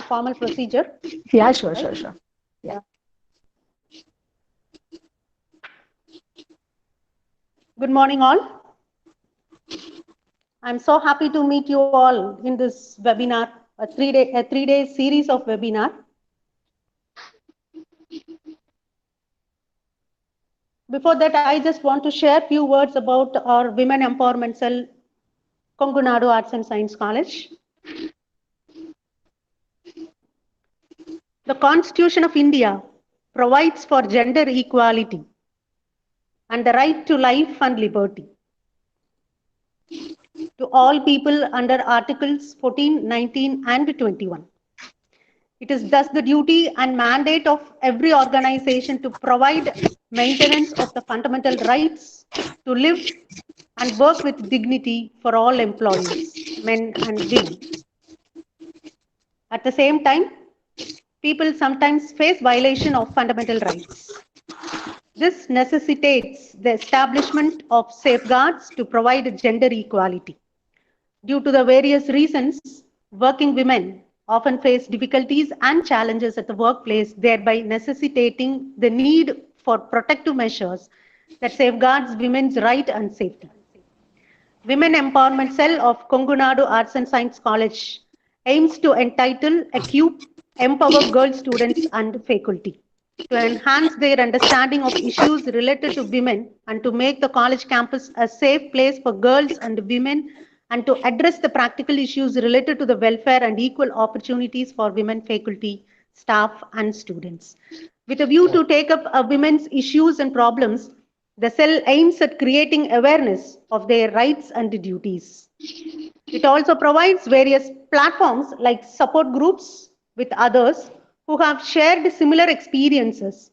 formal procedure. Yeah, sure. Yeah. Good morning, all. I'm so happy to meet you all in this webinar, a three-day series of webinar. Before that, I just want to share a few words about our Women Empowerment Cell, Kongunadu Arts and Science College. The Constitution of India provides for gender equality and the right to life and liberty to all people under Articles 14, 19, and 21. It is thus the duty and mandate of every organization to provide maintenance of the fundamental rights to live and work with dignity for all employees, men and women. At the same time, people sometimes face violation of fundamental rights. This necessitates the establishment of safeguards to provide gender equality. Due to the various reasons, working women often face difficulties and challenges at the workplace, thereby necessitating the need for protective measures that safeguards women's right and safety. Women Empowerment Cell of Kongunadu Arts and Science College aims to equip, empower girl students and faculty to enhance their understanding of issues related to women and to make the college campus a safe place for girls and women and to address the practical issues related to the welfare and equal opportunities for women faculty, staff, and students. With a view to take up women's issues and problems, the cell aims at creating awareness of their rights and duties. It also provides various platforms like support groups with others who have shared similar experiences,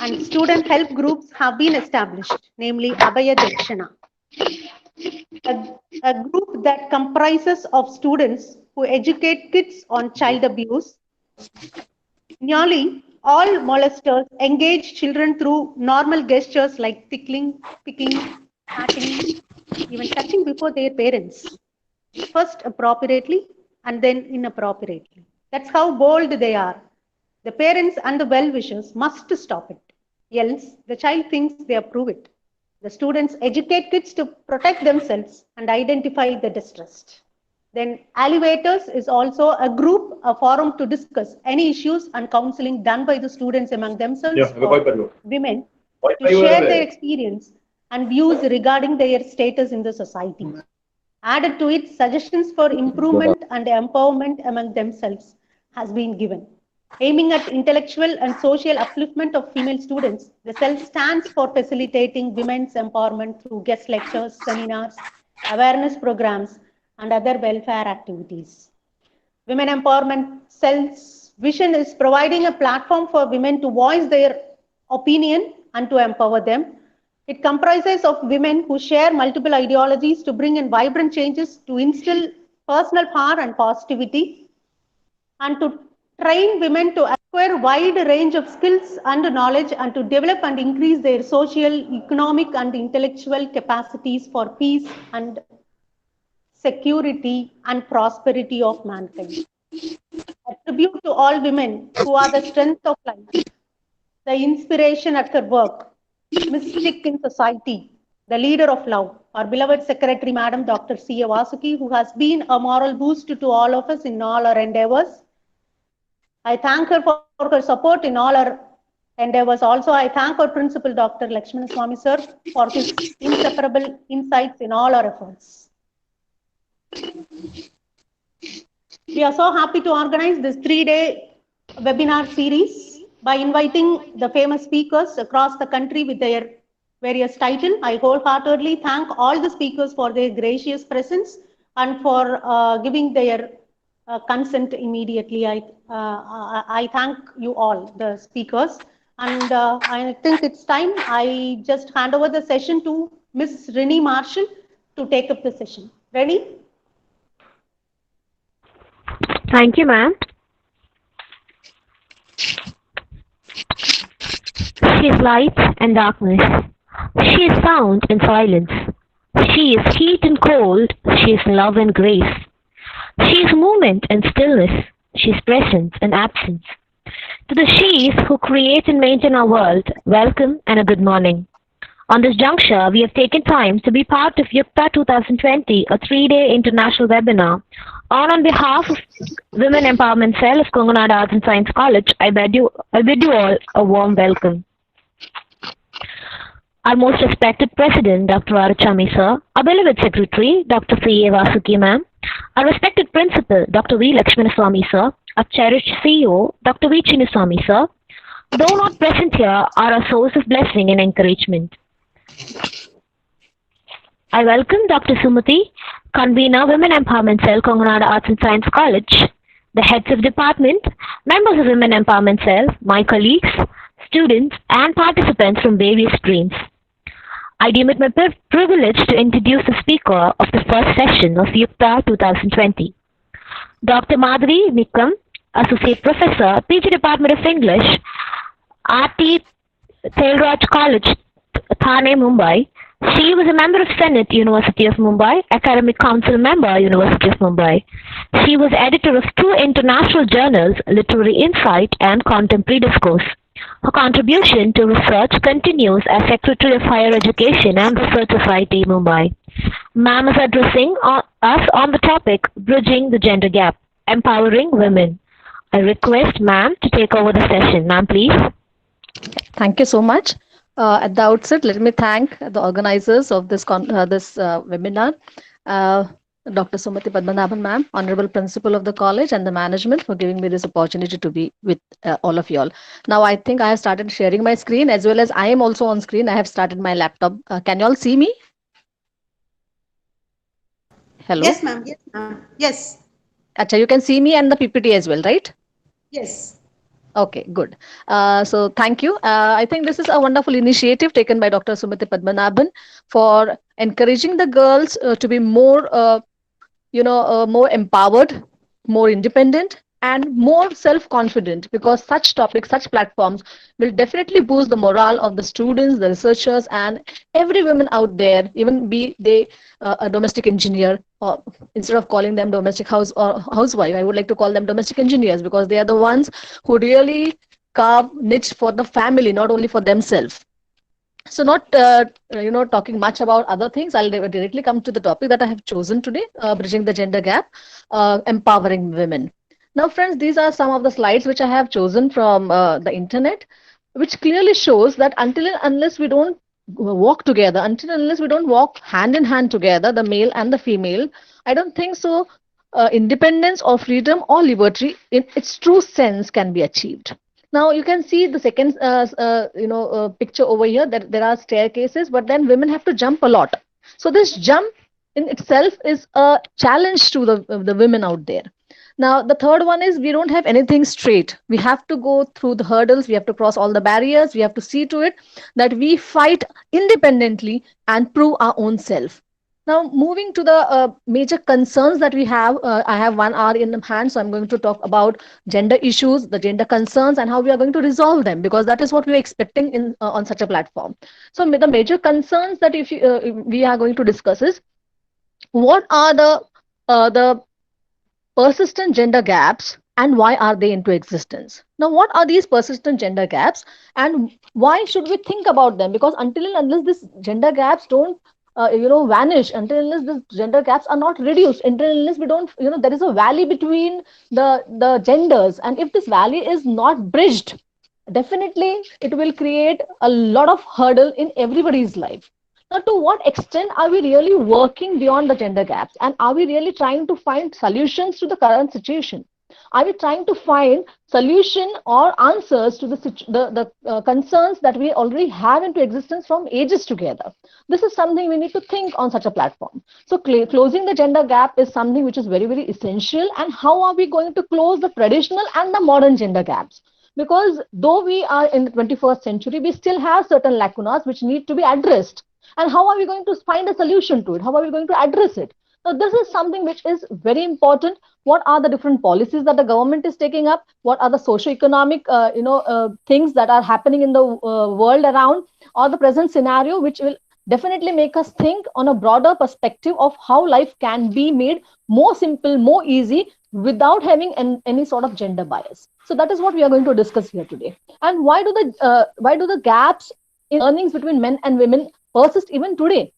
and student help groups have been established, namely Abhaya Dakshana, a group that comprises of students who educate kids on child abuse. Nearly all molesters engage children through normal gestures like tickling, picking, patting, even touching before their parents, first appropriately and then inappropriately. That's how bold they are. The parents and the well-wishers must stop it, else the child thinks they approve it. The students educate kids to protect themselves and identify the distressed. Then Elevators is also a group, a forum to discuss any issues and counseling done by the students among themselves or women to share their experience and views regarding their status in the society. Added to it, suggestions for improvement and empowerment among themselves has been given. Aiming at intellectual and social upliftment of female students, the cell stands for facilitating women's empowerment through guest lectures, seminars, awareness programs, and other welfare activities. Women Empowerment Cell's vision is providing a platform for women to voice their opinion and to empower them. It comprises of women who share multiple ideologies to bring in vibrant changes, to instill personal power and positivity, and to train women to acquire wide range of skills and knowledge and to develop and increase their social, economic, and intellectual capacities for peace and security and prosperity of mankind. A tribute to all women who are the strength of life, the inspiration at her work, mystic in society, the leader of love, our beloved Secretary Madam Dr. C. A. Vasuki, who has been a moral boost to all of us in all our endeavors. I thank her for her support in all our endeavors. Also, I thank our principal, Dr. Lakshmana Swami sir, for his inseparable insights in all our efforts. We are so happy to organize this 3-day webinar series by inviting the famous speakers across the country with their various titles. I wholeheartedly thank all the speakers for their gracious presence and for giving their consent immediately. I thank you all, the speakers. And I think it's time I just hand over the session to Ms. Rennie Marshall to take up the session. Rennie? Thank you, ma'am. She is light and darkness. She is sound and silence. She is heat and cold. She is love and grace. She is movement and stillness. She's presence and absence. To the she's who create and maintain our world, welcome and a good morning. On this juncture, we have taken time to be part of Yukta 2020, a 3-day international webinar. On behalf of Women Empowerment Cell of Kongonada Arts and Science College, I bid you all a warm welcome. Our most respected President, Dr. Arachami Sir, our beloved Secretary, Dr. C.A. Vasuki Ma'am, our respected Principal, Dr. V. Lakshmanaswamy Sir, our cherished CEO, Dr. V. Chinnaswamy Sir, though not present here, are a source of blessing and encouragement. I welcome Dr. Sumati, Convener, Women Empowerment Cell, Kongonada Arts and Science College, the heads of department, members of Women Empowerment Cell, my colleagues, students, and participants from various streams. I deem it my privilege to introduce the speaker of the first session of Yukta 2020. Dr. Madhavi Nikam, Associate Professor, PG Department of English, R.T. Thelraj College, Thane, Mumbai. She was a member of Senate, University of Mumbai, Academic Council member, University of Mumbai. She was editor of 2 international journals, Literary Insight and Contemporary Discourse. Her contribution to research continues as Secretary of Higher Education and Research Society, Mumbai. Ma'am is addressing us on the topic, Bridging the Gender Gap, Empowering Women. I request Ma'am to take over the session. Ma'am, please. Thank you so much. At the outset, let me thank the organizers of this webinar, Dr. Sumati Padmanabhan Ma'am, Honorable Principal of the College, and the management for giving me this opportunity to be with all of you all. Now, I think I have started sharing my screen as well as I am also on screen. I have started my laptop. Can you all see me? Hello? Yes, ma'am. Yes, ma'am. Yes. Acha, you can see me and the PPT as well, right? Yes. Okay, good. So thank you. I think this is a wonderful initiative taken by Dr. Sumati Padmanabhan for encouraging the girls to be more, more empowered, more independent, and more self-confident, because such topics, such platforms will definitely boost the morale of the students, the researchers, and every woman out there, even be they a domestic engineer, or instead of calling them domestic house or housewife, I would like to call them domestic engineers, because they are the ones who really carve niche for the family, not only for themselves. So not, talking much about other things, I'll directly come to the topic that I have chosen today, bridging the gender gap, empowering women. Now, friends, these are some of the slides which I have chosen from the internet, which clearly shows that until and unless we don't walk together, until and unless we don't walk hand in hand together, the male and the female, I don't think so independence or freedom or liberty in its true sense can be achieved. Now, you can see the second picture over here, that there are staircases, but then women have to jump a lot. So this jump in itself is a challenge to the women out there. Now, the third one is we don't have anything straight. We have to go through the hurdles. We have to cross all the barriers. We have to see to it that we fight independently and prove our own self. Now, moving to the major concerns that we have, I have 1 hour in hand, so I'm going to talk about gender issues, the gender concerns, and how we are going to resolve them, because that is what we are expecting in on such a platform. So, the major concerns that we are going to discuss is, what are the persistent gender gaps and why are they into existence? Now, what are these persistent gender gaps and why should we think about them? Because until and unless these gender gaps don't vanish, until unless these gender gaps are not reduced, until unless we don't, there is a valley between the genders, and if this valley is not bridged, definitely it will create a lot of hurdle in everybody's life. Now, to what extent are we really working beyond the gender gaps? And are we really trying to find solutions to the current situation? Are we trying to find solution or answers to the concerns that we already have into existence from ages together? This is something we need to think on such a platform. So closing the gender gap is something which is very, very essential. And how are we going to close the traditional and the modern gender gaps? Because though we are in the 21st century, we still have certain lacunas which need to be addressed. And how are we going to find a solution to it? How are we going to address it? So this is something which is very important. What are the different policies that the government is taking up? What are the socio-economic things that are happening in the world around, or the present scenario, which will definitely make us think on a broader perspective of how life can be made more simple, more easy without having any sort of gender bias. So that is what we are going to discuss here today. And why do the gaps in earnings between men and women persist even today?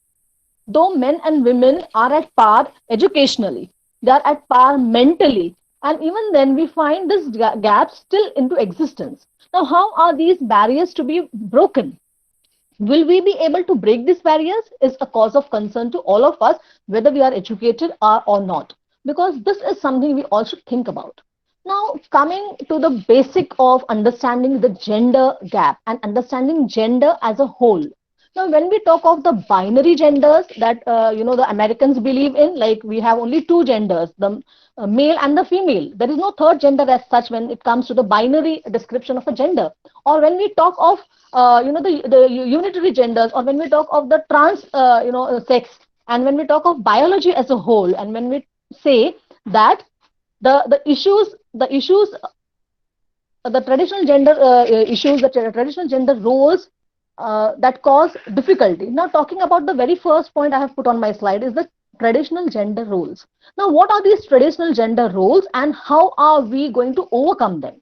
Though men and women are at par educationally, they are at par mentally, and even then we find this gap still into existence. Now, how are these barriers to be broken? Will we be able to break these barriers is a cause of concern to all of us, whether we are educated or not, because this is something we all should think about. Now, coming to the basic of understanding the gender gap and understanding gender as a whole. Now, when we talk of the binary genders that the Americans believe in, like we have only two genders, the male and the female. There is no third gender as such when it comes to the binary description of a gender. Or when we talk of the unitary genders, or when we talk of the trans sex, and when we talk of biology as a whole, and when we say that the issues the traditional gender issues, the traditional gender roles that cause difficulty. Now, talking about the very first point I have put on my slide is the traditional gender roles. Now, what are these traditional gender roles and how are we going to overcome them?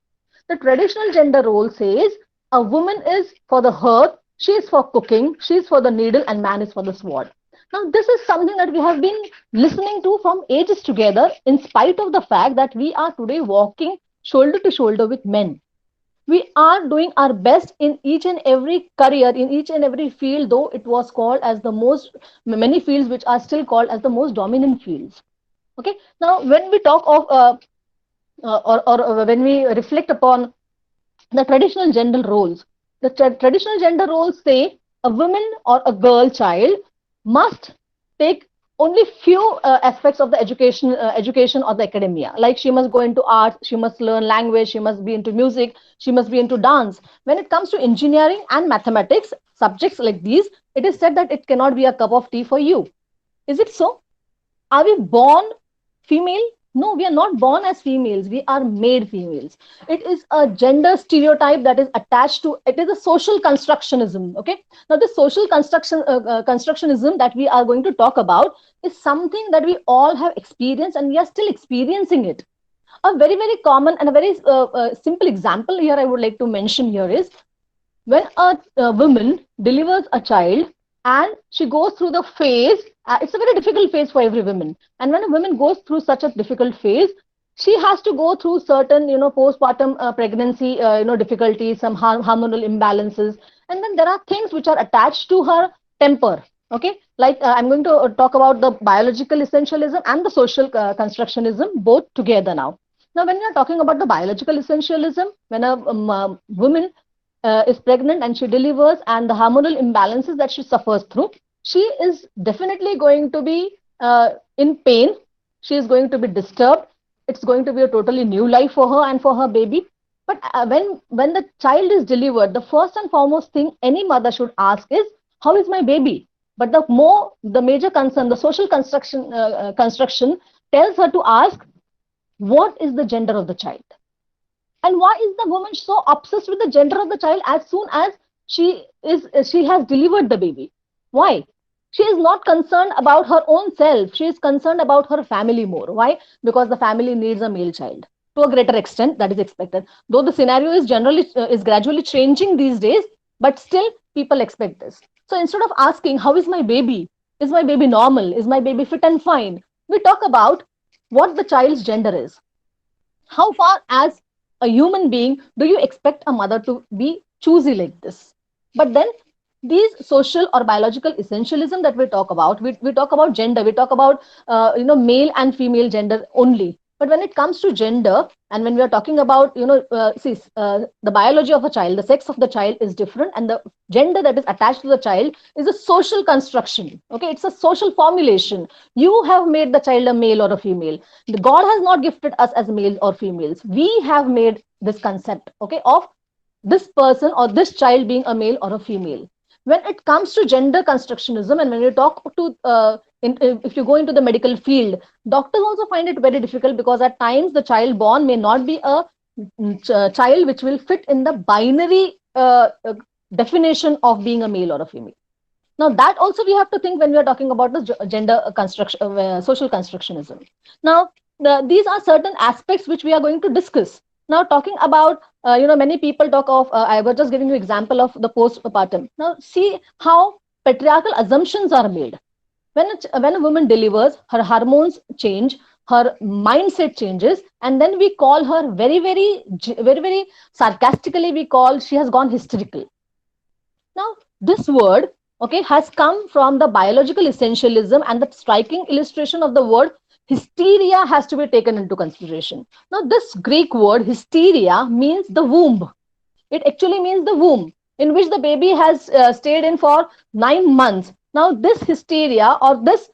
The traditional gender role says a woman is for the hearth, she is for cooking, she is for the needle, and man is for the sword. Now, this is something that we have been listening to from ages together, in spite of the fact that we are today walking shoulder to shoulder with men. We are doing our best in each and every career, in each and every field, though it was called as the most, many fields which are still called as the most dominant fields. Okay. Now, when we talk of or when we reflect upon the traditional gender roles, the traditional gender roles say a woman or a girl child must take only few aspects of the education or the academia. Like she must go into arts, she must learn language, she must be into music, she must be into dance. When it comes to engineering and mathematics, subjects like these, it is said that it cannot be a cup of tea for you. Is it so? Are we born female? No, we are not born as females. We are made females. It is a gender stereotype that is attached to it. Is a social constructionism. Okay. Now, the social constructionism that we are going to talk about is something that we all have experienced and we are still experiencing it. A very, very common and a very simple example here I would like to mention here is when a woman delivers a child and she goes through the phase, it's a very difficult phase for every woman. And when a woman goes through such a difficult phase, she has to go through certain, postpartum pregnancy, difficulties, some hormonal imbalances. And then there are things which are attached to her temper. Okay, like I'm going to talk about the biological essentialism and the social constructionism both together now. Now, when we are talking about the biological essentialism, when a woman is pregnant and she delivers and the hormonal imbalances that she suffers through, she is definitely going to be in pain. She is going to be disturbed. It's going to be a totally new life for her and for her baby. But when the child is delivered, the first and foremost thing any mother should ask is, how is my baby? But the major concern, the social construction tells her to ask, what is the gender of the child? And why is the woman so obsessed with the gender of the child as soon as she has delivered the baby? Why? She is not concerned about her own self. She is concerned about her family more. Why? Because the family needs a male child to a greater extent that is expected. Though the scenario is gradually changing these days, but still people expect this. So instead of asking, how is my baby? Is my baby normal? Is my baby fit and fine? We talk about what the child's gender is. How far as a human being do you expect a mother to be choosy like this? But then these social or biological essentialism that we talk about, we talk about gender, we talk about male and female gender only. But when it comes to gender, and when we are talking about the biology of a child, the sex of the child is different, and the gender that is attached to the child is a social construction. Okay, it's a social formulation. You have made the child a male or a female. God has not gifted us as males or females. We have made this concept, okay, of this person or this child being a male or a female. When it comes to gender constructionism, and when you talk to if you go into the medical field, doctors also find it very difficult because at times the child born may not be a child which will fit in the binary definition of being a male or a female. Now, that also we have to think when we are talking about the gender construction, social constructionism. Now, these are certain aspects which we are going to discuss. Now, talking about, many people talk of, I was just giving you example of the postpartum. Now, see how patriarchal assumptions are made. When a woman delivers, her hormones change, her mindset changes, and then we call her very sarcastically, we call she has gone hysterical. Now, this word, okay, has come from the biological essentialism, and the striking illustration of the word hysteria has to be taken into consideration. Now, this Greek word hysteria means the womb. It actually means the womb in which the baby has stayed in for 9 months. Now, this hysteria, or this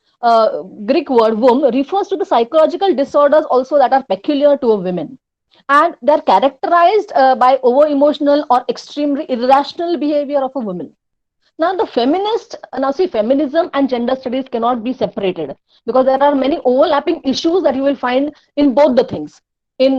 Greek word womb, refers to the psychological disorders also that are peculiar to a woman, and they're characterized by over emotional or extremely irrational behavior of a woman. Now see, feminism and gender studies cannot be separated, because there are many overlapping issues that you will find in both the things, in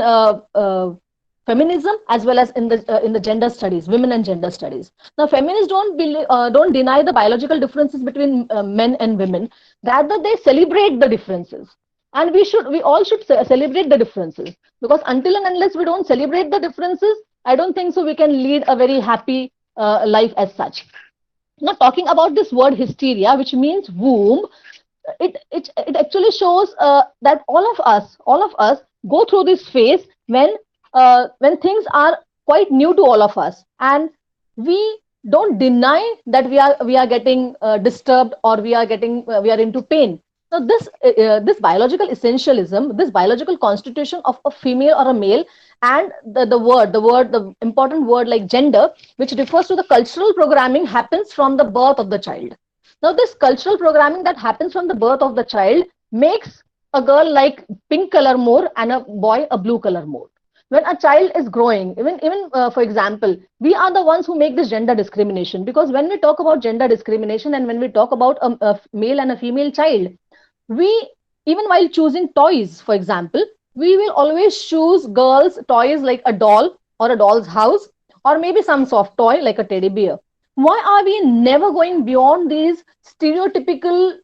feminism as well as in the gender studies, women and gender studies. Now, feminists don't deny the biological differences between men and women. Rather, they celebrate the differences, and we all should celebrate the differences, because until and unless we don't celebrate the differences, I don't think so we can lead a very happy life as such. Now, talking about this word hysteria, which means womb, it actually shows that all of us go through this phase when things are quite new to all of us, and we don't deny that we are getting disturbed, or we are into pain. Now, this biological essentialism, this biological constitution of a female or a male, and the important word like gender, which refers to the cultural programming, happens from the birth of the child. Now, this cultural programming that happens from the birth of the child makes a girl like pink color more and a boy a blue color more. When a child is growing, even for example, we are the ones who make this gender discrimination, because when we talk about gender discrimination and when we talk about a male and a female child, we, even while choosing toys, for example, we will always choose girls' toys like a doll or a doll's house, or maybe some soft toy like a teddy bear. Why are we never going beyond these stereotypical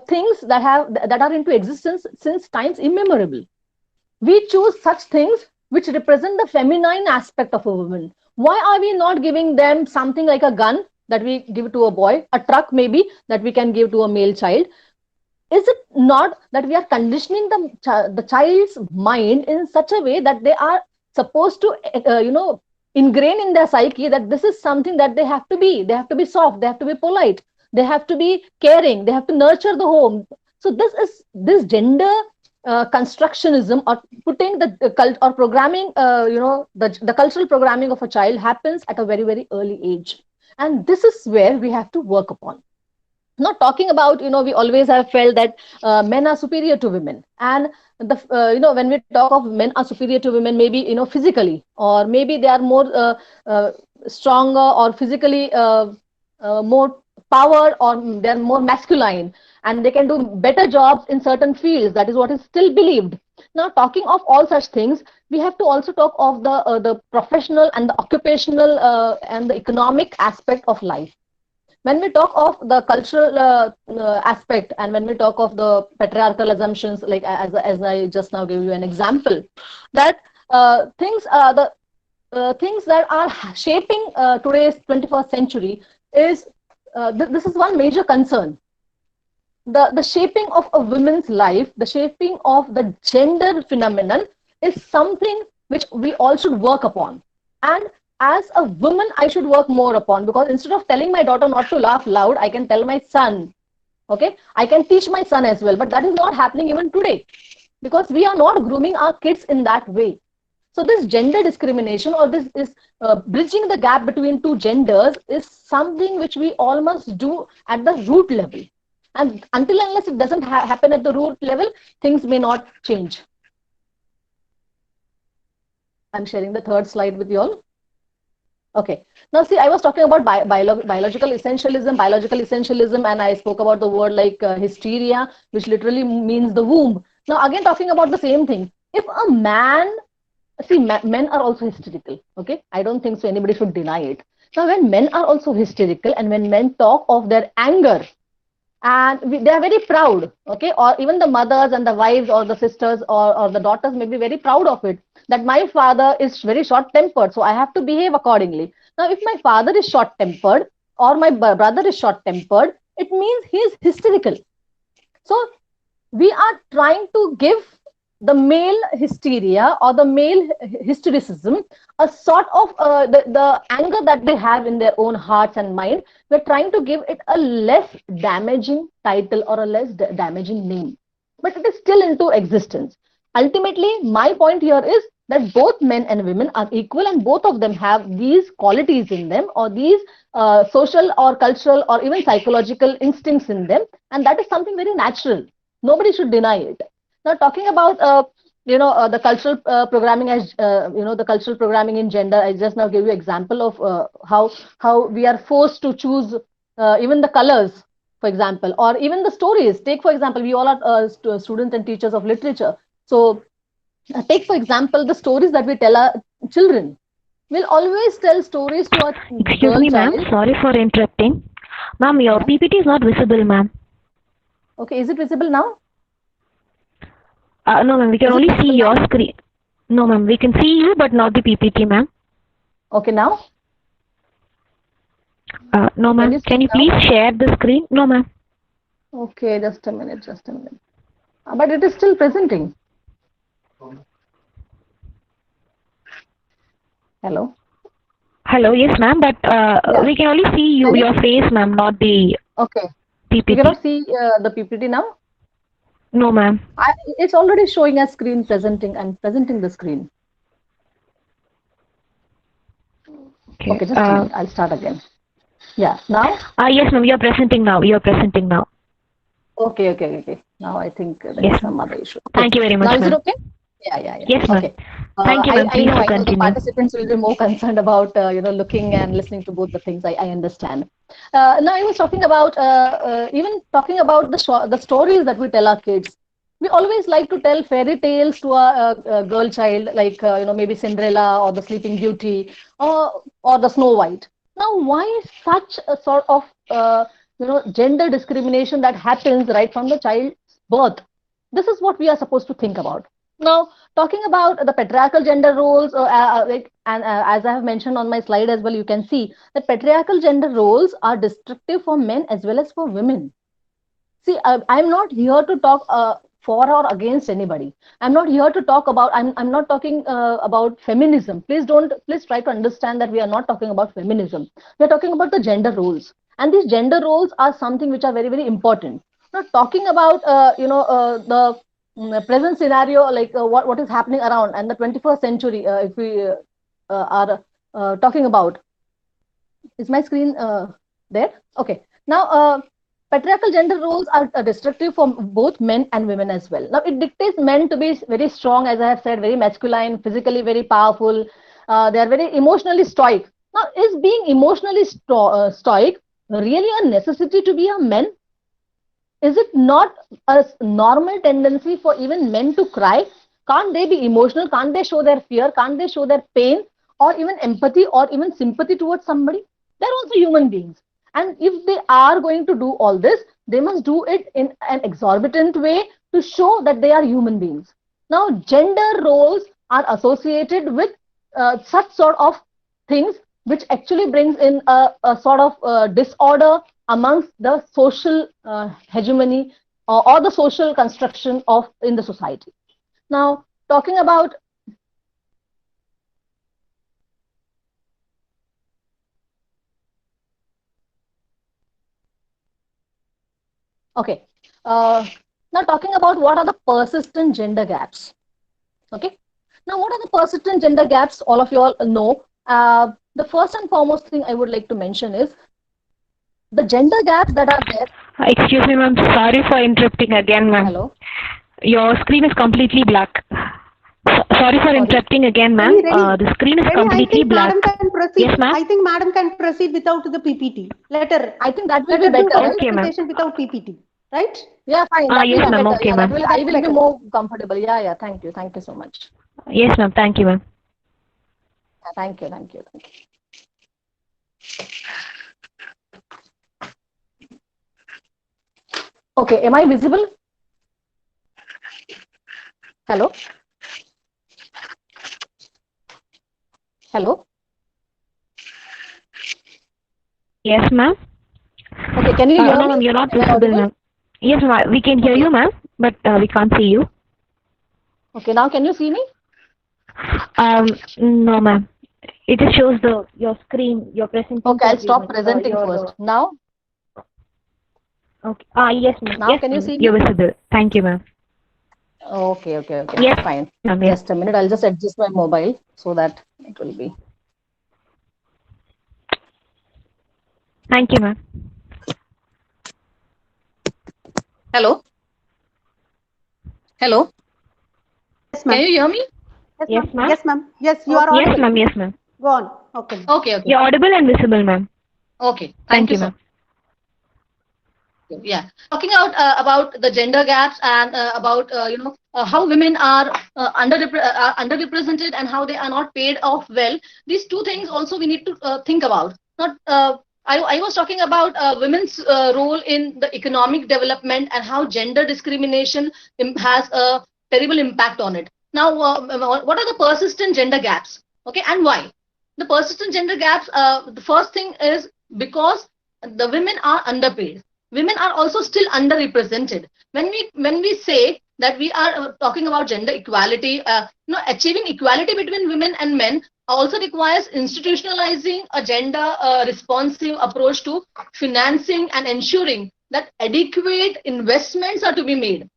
things that are into existence since times immemorable? We choose such things which represent the feminine aspect of a woman. Why are we not giving them something like a gun that we give to a boy, a truck maybe that we can give to a male child? Is it not that we are conditioning the child's mind in such a way that they are supposed to, ingrain in their psyche that this is something that they have to be? They have to be soft, they have to be polite, they have to be caring, they have to nurture the home. So this gender constructionism, or putting the cult or programming, the cultural programming of a child happens at a very early age, and this is where we have to work upon. Not talking about, we always have felt that men are superior to women, and when we talk of men are superior to women, maybe physically, or maybe they are more stronger, or physically more powered, or they are more masculine, and they can do better jobs in certain fields. That is what is still believed. Now, talking of all such things, we have to also talk of the professional and the occupational and the economic aspect of life. When we talk of the cultural aspect, and when we talk of the patriarchal assumptions, like as I just now gave you an example, that things that are shaping today's 21st century is this is one major concern. The shaping of a woman's life, the shaping of the gender phenomenon is something which we all should work upon. And as a woman, I should work more upon, because instead of telling my daughter not to laugh loud, I can tell my son, okay? I can teach my son as well, but that is not happening even today, because we are not grooming our kids in that way. So this gender discrimination, or this is bridging the gap between two genders, is something which we all must do at the root level. And until unless it doesn't happen at the root level, things may not change. I'm sharing the third slide with you all. Okay. Now, see, I was talking about biological essentialism, and I spoke about the word like hysteria, which literally means the womb. Now, again, talking about the same thing. If a man, see, men are also hysterical, okay? I don't think so anybody should deny it. Now, when men are also hysterical, and when men talk of their anger, and they are very proud, okay, or even the mothers and the wives or the sisters or the daughters may be very proud of it, that my father is very short tempered, so I have to behave accordingly. Now if my father is short tempered or my brother is short tempered, it means he is hysterical. So we are trying to give the male hysteria or the male hystericism a sort of the anger that they have in their own hearts and mind. We're trying to give it a less damaging title or a less damaging name, but it is still into existence. Ultimately, my point here is that both men and women are equal, and both of them have these qualities in them, or these social or cultural or even psychological instincts in them, and that is something very natural. Nobody should deny it. Now, talking about the cultural programming, as the cultural programming in gender, I just now gave you example of how we are forced to choose even the colors, for example, or even the stories. Take for example, we all are students and teachers of literature. So take for example the stories that we tell our children. We'll always tell stories to our Excuse girl me, ma'am. child. Sorry for interrupting. Ma'am, your Yeah. PPT is not visible, ma'am. Okay, is it visible now? No, ma'am. We can Is it only see visible your now? screen. No, ma'am. We can see you, but not the PPT, ma'am. Okay, now No, can ma'am. you see Can you now? please share the screen? No, ma'am. Okay, just a minute, just a minute. But it is still presenting. Hello. Hello. Yes, ma'am. But Yeah. we can only see Can you? your face, ma'am, not the Okay. You PPT. cannot see the PPT now? No, ma'am. It's already showing a screen presenting. I'm presenting the screen. Okay. Okay, just a minute. I'll start again. Yeah. Now? Yes, ma'am. You're presenting now. You're presenting now. Okay. Now I think there is Yes, some ma'am. other issue. Okay. Thank you very Now much, is it ma'am. okay? Yeah. Yes, ma'am. Okay. Thank you, ma'am. I Please know the continue. participants will be more concerned about looking and listening to both the things. I understand. Now I was talking about even talking about the stories that we tell our kids. We always like to tell fairy tales to our girl child, like maybe Cinderella or the Sleeping Beauty or the Snow White. Now, why such a sort of gender discrimination that happens right from the child's birth? This is what we are supposed to think about. Now, talking about the patriarchal gender roles, as I have mentioned on my slide as well, you can see that patriarchal gender roles are destructive for men as well as for women. See, I'm not here to talk for or against anybody. I'm not here to talk about. I'm not talking about feminism. Please try to understand that we are not talking about feminism. We are talking about the gender roles, and these gender roles are something which are very very important. Now, talking about the present scenario, like what is happening around and the 21st century, if we are talking about. Is my screen there? Okay. Now, patriarchal gender roles are destructive for both men and women as well. Now, it dictates men to be very strong, as I have said, very masculine, physically very powerful. They are very emotionally stoic. Now, is being emotionally stoic really a necessity to be a man? Is it not a normal tendency for even men to cry? Can't they be emotional? Can't they show their fear? Can't they show their pain or even empathy or even sympathy towards somebody? They're also human beings. And if they are going to do all this, they must do it in an exorbitant way to show that they are human beings. Now, gender roles are associated with such sort of things, which actually brings in a sort of disorder amongst the social hegemony or the social construction of in the society. Now, talking about okay, now talking about what are the persistent gender gaps. Okay, now what are the persistent gender gaps? All of you all know. The first and foremost thing I would like to mention is the gender gaps that are there. Excuse me, ma'am. Sorry for interrupting again, ma'am. Hello. Your screen is completely black. Sorry for interrupting again, ma'am. Ready? The screen is Ready? completely black. Madam can proceed. Yes, ma'am. I think madam can proceed without the PPT. Let her. I think that will Let be her do better, her right? Okay, ma'am. presentation without PPT. Right? Yeah, fine. That Yes, will be ma'am. better. Okay, Yeah, ma'am. I will be better. more comfortable. Yeah. Thank you. Thank you so much. Yes, ma'am. Thank you, ma'am. Thank you. Okay, am I visible? Hello? Hello? Yes, ma'am. Okay, can you hear No, me? ma'am, you're not Am I visible, audible? ma'am. Yes, ma'am, we can hear you, ma'am, but we can't see you. Okay, now can you see me? No, ma'am. It just shows your screen, your presenting. Okay, I'll stop presenting first. Now? Okay. Yes, ma'am. Now Yes, can you ma'am. see me? You're visible. Thank you, ma'am. Okay, Yes, fine. ma'am. Yes. Just a minute, I'll just adjust my mobile so that it will be. Thank you, ma'am. Hello? Yes, Can ma'am. you hear me? Yes, ma'am. Yes, ma'am. Yes, you are Yes, audible. ma'am. Yes, ma'am. Go on. Okay. Okay. You're audible and visible, ma'am. Okay. Thank you, so ma'am. Yeah, talking about the gender gaps and about how women are underrepresented and how they are not paid off well. These two things also we need to think about. Not I was talking about women's role in the economic development and how gender discrimination has a terrible impact on it. Now, what are the persistent gender gaps? Okay, and why? The persistent gender gaps. The first thing is because the women are underpaid. Women are also still underrepresented. When we say that we are talking about gender equality, achieving equality between women and men also requires institutionalizing a gender responsive approach to financing and ensuring that adequate investments are to be made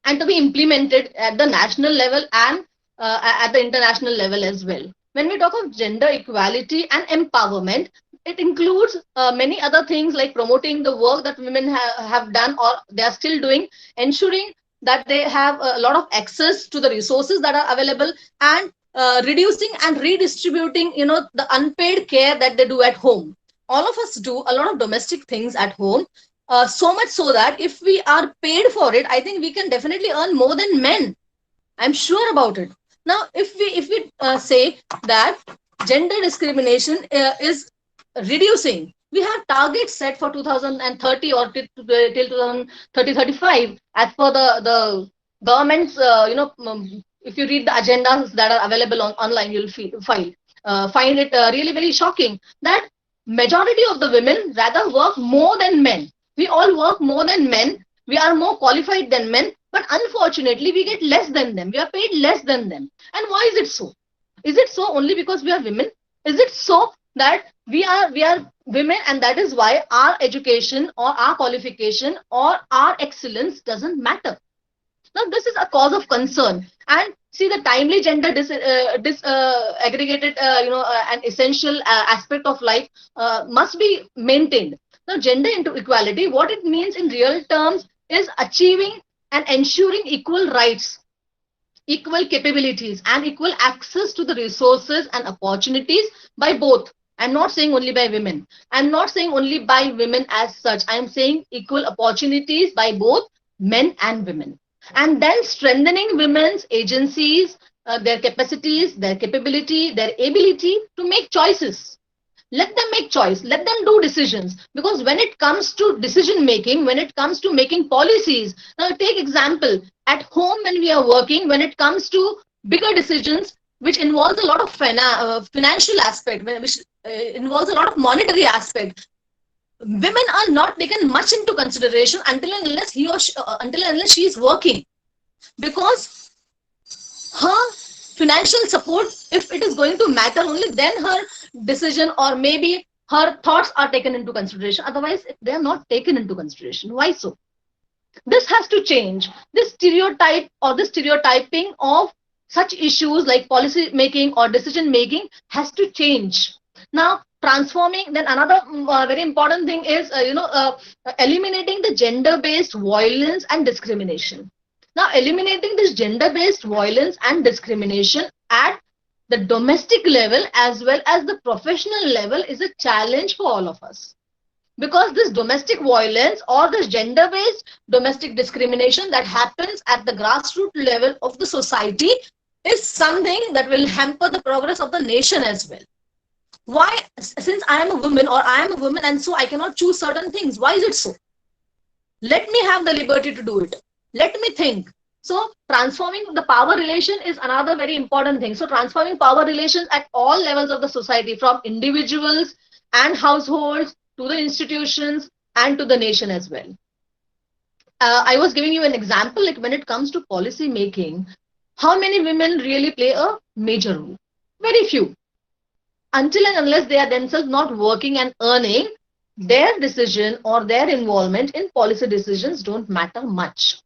and to be implemented at the national level and at the international level as well. When we talk of gender equality and empowerment, it includes many other things like promoting the work that women have done or they are still doing, ensuring that they have a lot of access to the resources that are available, and reducing and redistributing, the unpaid care that they do at home. All of us do a lot of domestic things at home, so much so that if we are paid for it, I think we can definitely earn more than men. I'm sure about it. Now, if we say that gender discrimination is reducing, we have targets set for 2030 or till 2030-35 as per the government's. If you read the agendas that are available online, you'll find it really very shocking that majority of the women rather work more than men. We all work more than men. We are more qualified than men, but unfortunately, we get less than them. We are paid less than them. And why is it so? Is it so only because we are women? Is it so that we are women and that is why our education or our qualification or our excellence doesn't matter? Now, this is a cause of concern. And see, the timely gender aggregated, an essential aspect of life must be maintained. Now, gender equality, what it means in real terms is achieving and ensuring equal rights, equal capabilities, and equal access to the resources and opportunities by both. I'm not saying only by women. I'm not saying only by women as such. I'm saying equal opportunities by both men and women. And then strengthening women's agencies, their capacities, their capability, their ability to make choices. Let them make choice, let them do decisions, because when it comes to decision making, when it comes to making policies, now take example at home when we are working, when it comes to bigger decisions which involves a lot of financial aspect, which involves a lot of monetary aspect, women are not taken much into consideration until and unless until and unless she is working, because her financial support, if it is going to matter, only then her decision or maybe her thoughts are taken into consideration. Otherwise, they are not taken into consideration. Why so? This has to change. This stereotype or the stereotyping of such issues like policy making or decision making has to change. Now, transforming, then another very important thing is eliminating the gender based violence and discrimination. Now, eliminating this gender based violence and discrimination at the domestic level as well as the professional level is a challenge for all of us, because this domestic violence or this gender based domestic discrimination that happens at the grassroots level of the society is something that will hamper the progress of the nation as well. Why? Since I am a woman or I am a woman and so I cannot choose certain things. Why is it so? Let me have the liberty to do it. Let me think. So transforming the power relation is another very important thing. So transforming power relations at all levels of the society, from individuals and households to the institutions and to the nation as well. I was giving you an example, like when it comes to policy making, how many women really play a major role? Very few. Until and unless they are themselves not working and earning, their decision or their involvement in policy decisions don't matter much.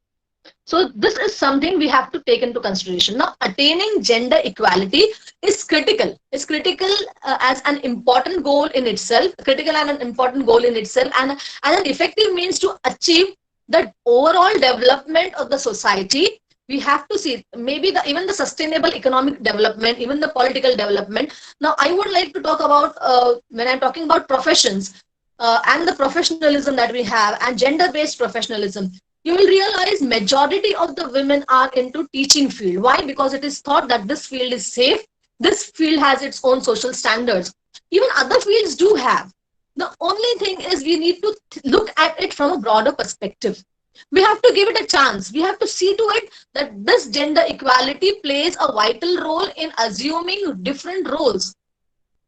So this is something we have to take into consideration. Now, attaining gender equality is critical. It's critical as an important goal in itself, critical and an important goal in itself, and an effective means to achieve the overall development of the society. We have to see maybe even the sustainable economic development, even the political development. Now, I would like to talk about when I'm talking about professions and the professionalism that we have and gender-based professionalism. You will realize majority of the women are into teaching field. Why? Because it is thought that this field is safe. This field has its own social standards. Even other fields do have. The only thing is we need to look at it from a broader perspective. We have to give it a chance. We have to see to it that this gender equality plays a vital role in assuming different roles.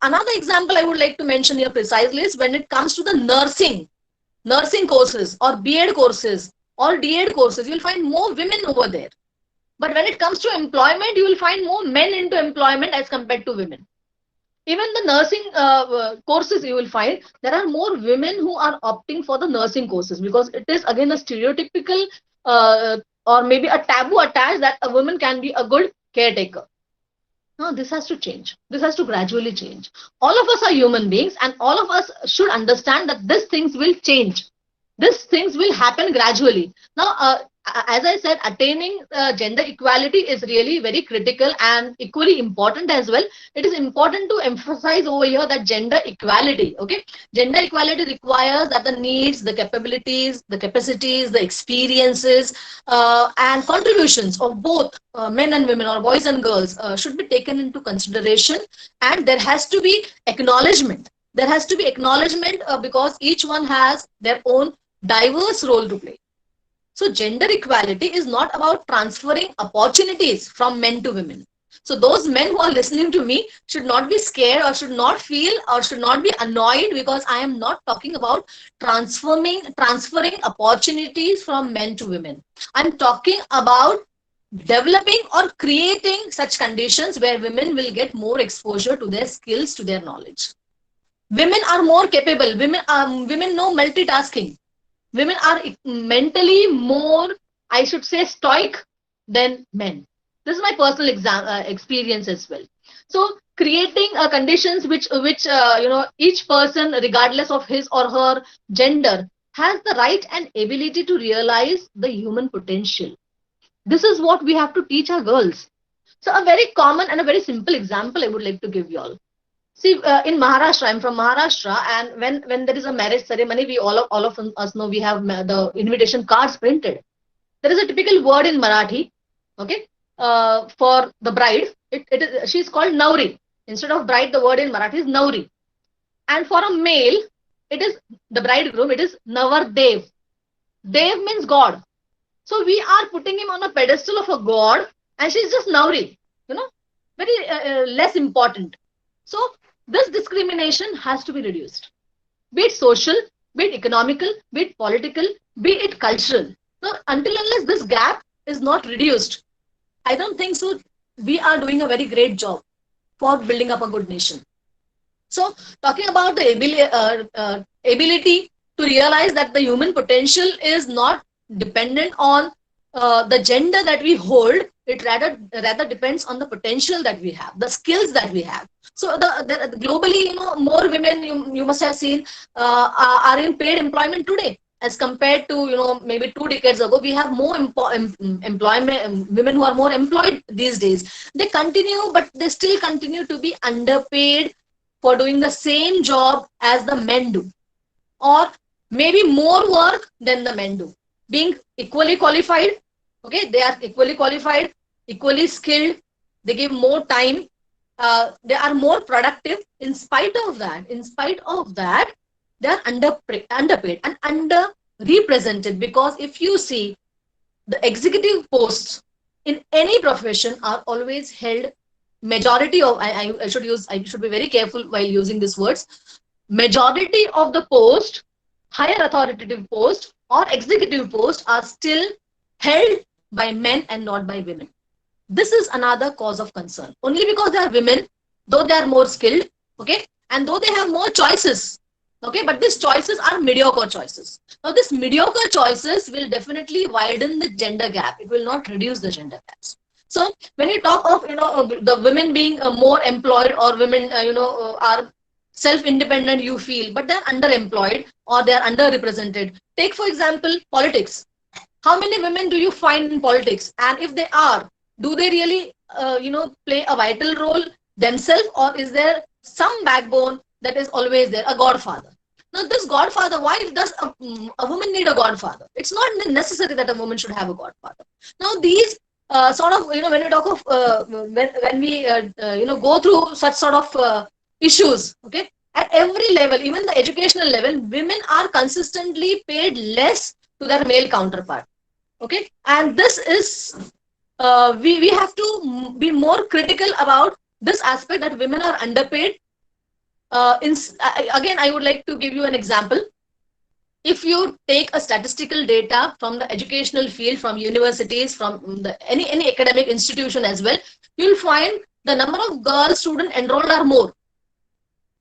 Another example I would like to mention here precisely is when it comes to the nursing courses or B.Ed courses or D.Ed courses, you'll find more women over there. But when it comes to employment, you will find more men into employment as compared to women. Even the nursing courses, you will find there are more women who are opting for the nursing courses, because it is again a stereotypical or maybe a taboo attached that a woman can be a good caretaker. No, this has to change. This has to gradually change. All of us are human beings, and all of us should understand that these things will change. These things will happen gradually. Now, as I said, attaining gender equality is really very critical and equally important as well. It is important to emphasize over here that gender equality, okay? Gender equality requires that the needs, the capabilities, the capacities, the experiences, and contributions of both men and women or boys and girls should be taken into consideration, and there has to be acknowledgement. There has to be acknowledgement because each one has their own diverse role to play. So gender equality is not about transferring opportunities from men to women. So those men who are listening to me should not be scared or should not feel or should not be annoyed because I am not talking about transferring opportunities from men to women. I'm talking about developing or creating such conditions where women will get more exposure to their skills, to their knowledge. Women are more capable. Women know multitasking. Women are mentally more, I should say, stoic than men. This is my personal experience as well. So creating conditions which each person, regardless of his or her gender, has the right and ability to realize the human potential. This is what we have to teach our girls. So a very common and a very simple example I would like to give you all. See, in Maharashtra, I'm from Maharashtra, and when there is a marriage ceremony, we all of us know we have the invitation cards printed. There is a typical word in Marathi, okay, for the bride. She's called Nauri. Instead of bride, the word in Marathi is Nauri. And for a male, it is the bridegroom. It is Navardev. Dev means God. So we are putting him on a pedestal of a god, and she's just Nauri. Very less important. So this discrimination has to be reduced, be it social, be it economical, be it political, be it cultural. So until unless this gap is not reduced, I don't think so we are doing a very great job for building up a good nation. So talking about the ability to realize that the human potential is not dependent on the gender that we hold, it rather depends on the potential that we have, the skills that we have. So the globally, more women, you must have seen, are in paid employment today as compared to maybe 2 decades ago. We have more employment, women who are more employed these days. They continue, but they still continue to be underpaid for doing the same job as the men do, or maybe more work than the men do. Being equally qualified, okay, they are equally qualified, equally skilled, they give more time, they are more productive. In spite of that, they are underpaid and represented, because if you see, the executive posts in any profession are always held, majority of, I should be very careful while using these words, majority of the post, higher authoritative post or executive post, are still held by men and not by women. This is another cause of concern. Only because they are women, though they are more skilled, okay, and though they have more choices, okay, but these choices are mediocre choices. Now, these mediocre choices will definitely widen the gender gap. It will not reduce the gender gaps. So, when you talk of the women being more employed, or women are self-independent, you feel, but they're underemployed or they're underrepresented. Take for example politics. How many women do you find in politics? And if they are, do they really play a vital role themselves, or is there some backbone that is always there, a godfather? Now, this godfather, why does a woman need a godfather? It's not necessary that a woman should have a godfather. Now, these sort of, when we talk of when we go through such sort of issues, okay, at every level, even the educational level, women are consistently paid less to their male counterpart. Okay, and this is we have to be more critical about this aspect, that women are underpaid. Again, I would like to give you an example. If you take a statistical data from the educational field, from universities, from any academic institution as well, you'll find the number of girl students enrolled are more.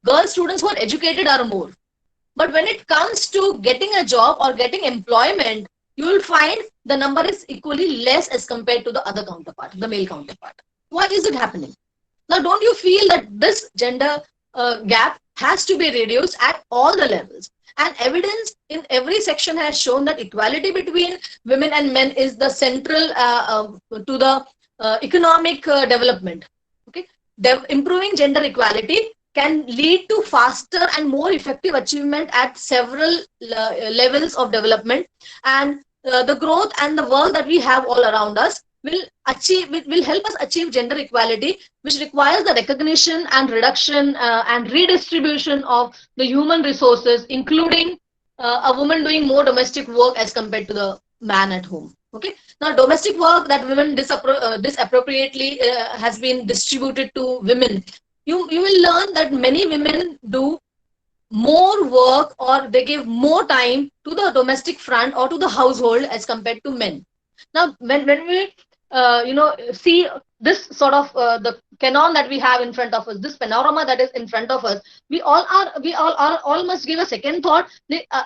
Girl students who are educated are more. But when it comes to getting a job or getting employment, you will find the number is equally less as compared to the other counterpart, the male counterpart. Why is it happening? Now, don't you feel that this gender gap has to be reduced at all the levels? And evidence in every section has shown that equality between women and men is the central to the economic development. Okay, improving gender equality can lead to faster and more effective achievement at several levels of development, and the growth and the work that we have all around us will help us achieve gender equality, which requires the recognition and reduction and redistribution of the human resources, including a woman doing more domestic work as compared to the man at home. Okay, now domestic work that women disappropriately has been distributed to women. You will learn that many women do more work, or they give more time to the domestic front or to the household as compared to men. Now, when we see this sort of the canon that we have in front of us, this panorama that is in front of us, we all must give a second thought.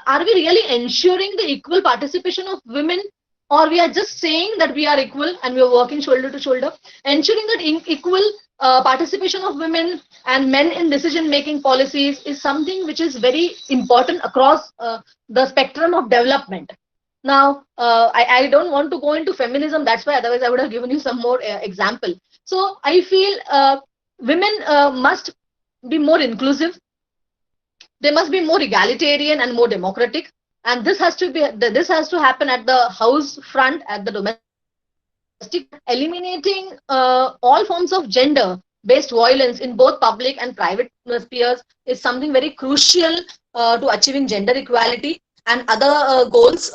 Are we really ensuring the equal participation of women, or we are just saying that we are equal and we are working shoulder to shoulder? Ensuring that equal participation of women and men in decision-making policies is something which is very important across the spectrum of development. Now, I don't want to go into feminism, that's why, otherwise I would have given you some more example. So I feel women must be more inclusive. They must be more egalitarian and more democratic. And this has to happen at the house front, at the domestic. Eliminating all forms of gender-based violence in both public and private spheres is something very crucial to achieving gender equality and other goals,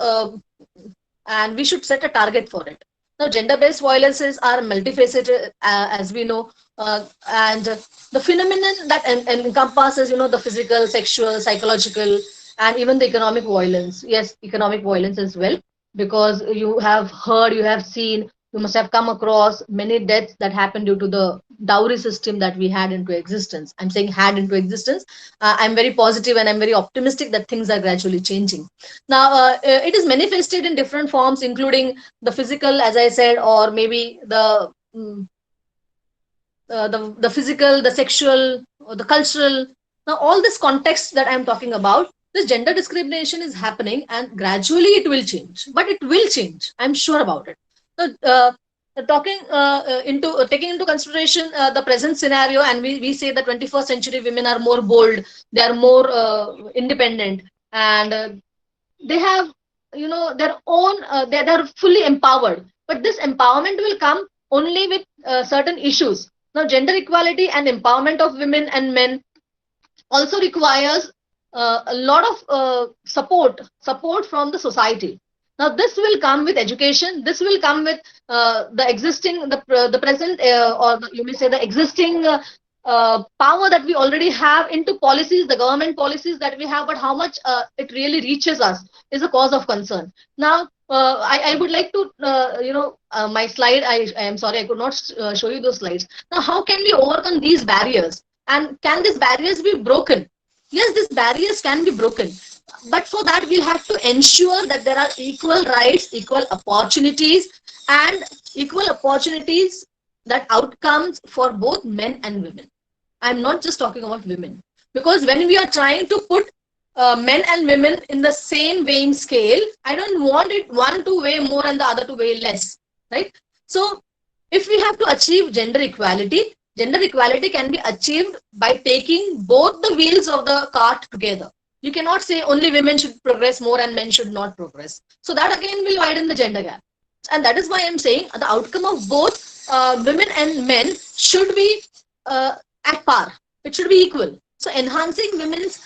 and we should set a target for it. Now, gender-based violences are multifaceted, as we know, and the phenomenon that encompasses, the physical, sexual, psychological, and even the economic violence. Yes, economic violence as well, because you have heard, you have seen, you must have come across many deaths that happened due to the dowry system that we had into existence. I'm saying had into existence. I'm very positive and I'm very optimistic that things are gradually changing. Now, it is manifested in different forms, including the physical, as I said, or maybe the physical, the sexual, or the cultural. Now, all this context that I'm talking about, this gender discrimination is happening, and gradually it will change. But it will change. I'm sure about it. So, taking into consideration the present scenario, and we say that 21st century women are more bold, they are more independent, and they have their own, they're fully empowered. But this empowerment will come only with certain issues. Now, gender equality and empowerment of women and men also requires a lot of support from the society. Now this will come with education. This will come with the present, or you may say the existing power that we already have into policies, the government policies that we have. But how much it really reaches us is a cause of concern. Now I would like to my slide. I am sorry I could not show you those slides. Now how can we overcome these barriers, and can these barriers be broken? Yes, these barriers can be broken, but for that we'll have to ensure that there are equal rights, equal opportunities, and equal opportunities, that outcomes for both men and women. I'm not just talking about women, because when we are trying to put men and women in the same weighing scale, I don't want it one to weigh more and the other to weigh less, right? So if we have to achieve gender equality can be achieved by taking both the wheels of the cart together. You cannot say only women should progress more and men should not progress. So that again will widen the gender gap. And that is why I'm saying the outcome of both women and men should be at par. It should be equal. So enhancing women's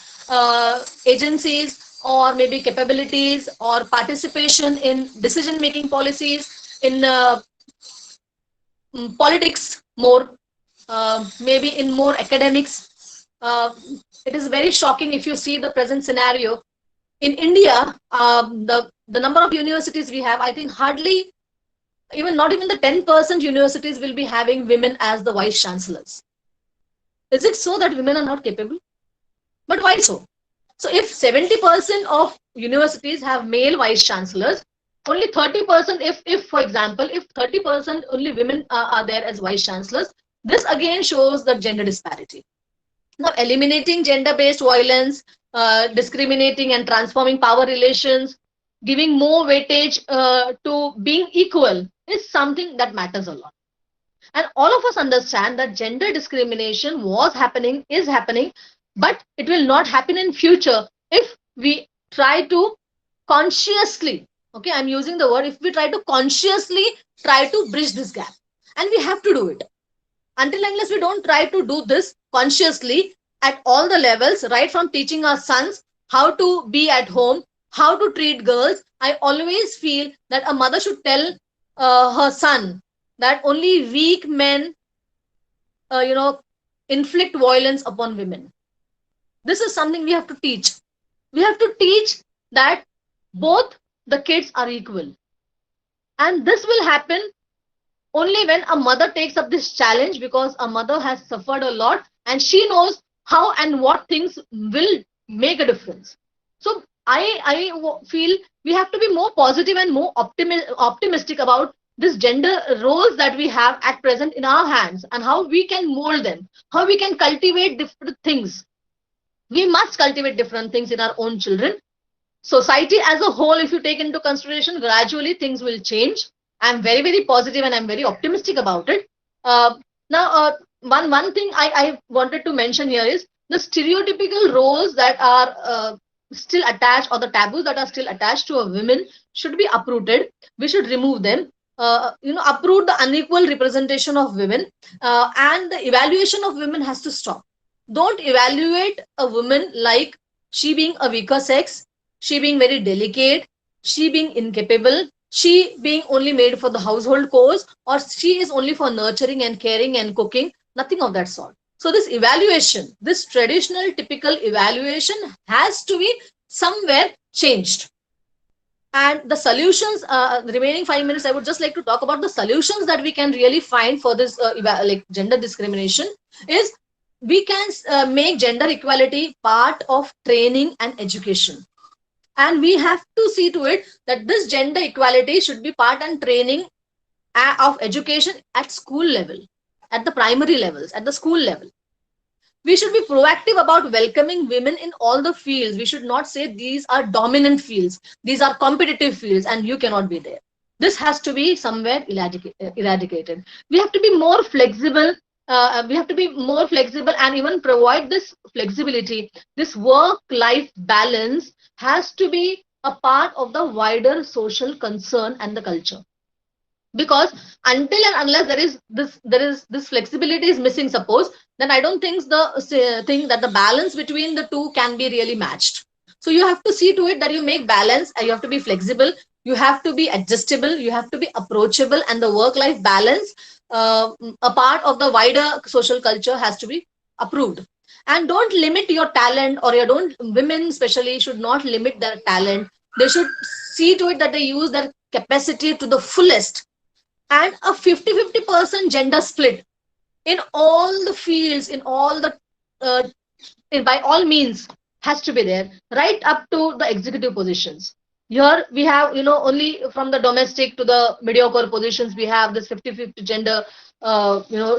agencies, or maybe capabilities, or participation in decision-making policies, in politics more, maybe in more academics. It is very shocking if you see the present scenario. In India, the number of universities we have, I think hardly, not even the 10% universities will be having women as the vice chancellors. Is it so that women are not capable? But why so? So if 70% of universities have male vice chancellors, only 30%, if for example, if 30% only women are there as vice chancellors, this again shows the gender disparity. Now, eliminating gender-based violence, discriminating and transforming power relations, giving more weightage to being equal is something that matters a lot. And all of us understand that gender discrimination was happening, is happening, but it will not happen in future if we try to consciously, okay, I'm using the word, if we try to consciously try to bridge this gap. And we have to do it. Until unless we don't try to do this consciously at all the levels, right from teaching our sons how to be at home, how to treat girls, I always feel that a mother should tell her son that only weak men, inflict violence upon women. This is something we have to teach. We have to teach that both the kids are equal. And this will happen only when a mother takes up this challenge, because a mother has suffered a lot and she knows how and what things will make a difference. So I feel we have to be more positive and more optimistic about this gender roles that we have at present in our hands, and how we can mold them, how we can cultivate different things. We must cultivate different things in our own children. Society as a whole, if you take into consideration, gradually things will change. I'm very, very positive and I'm very optimistic about it. Now, one thing I wanted to mention here is the stereotypical roles that are still attached, or the taboos that are still attached to a woman, should be uprooted. We should remove them. Uproot the unequal representation of women, and the evaluation of women has to stop. Don't evaluate a woman like she being a weaker sex, she being very delicate, she being incapable, she being only made for the household chores, or she is only for nurturing and caring and cooking. Nothing of that sort. So this evaluation, this traditional typical evaluation, has to be somewhere changed. And the solutions, the remaining 5 minutes, I would just like to talk about the solutions that we can really find for this gender discrimination. Is we can make gender equality part of training and education. And we have to see to it that this gender equality should be part and training of education at school level, at the primary levels, at the school level. We should be proactive about welcoming women in all the fields. We should not say these are dominant fields, these are competitive fields, and you cannot be there. This has to be somewhere eradicated. We have to be more flexible. We have to be more flexible and even provide this flexibility. This work-life balance has to be a part of the wider social concern and the culture. Because until and unless there is this flexibility is missing, suppose, then I don't think think that the balance between the two can be really matched. So you have to see to it that you make balance, and you have to be flexible, you have to be adjustable, you have to be approachable, and the work life balance, a part of the wider social culture, has to be approved. And don't limit your talent, or you don't women especially should not limit their talent. They should see to it that they use their capacity to the fullest. And a 50-50% gender split in all the fields, in all the uh, by all means, has to be there, right up to the executive positions. Here we have, only from the domestic to the mediocre positions, we have this 50-50 gender,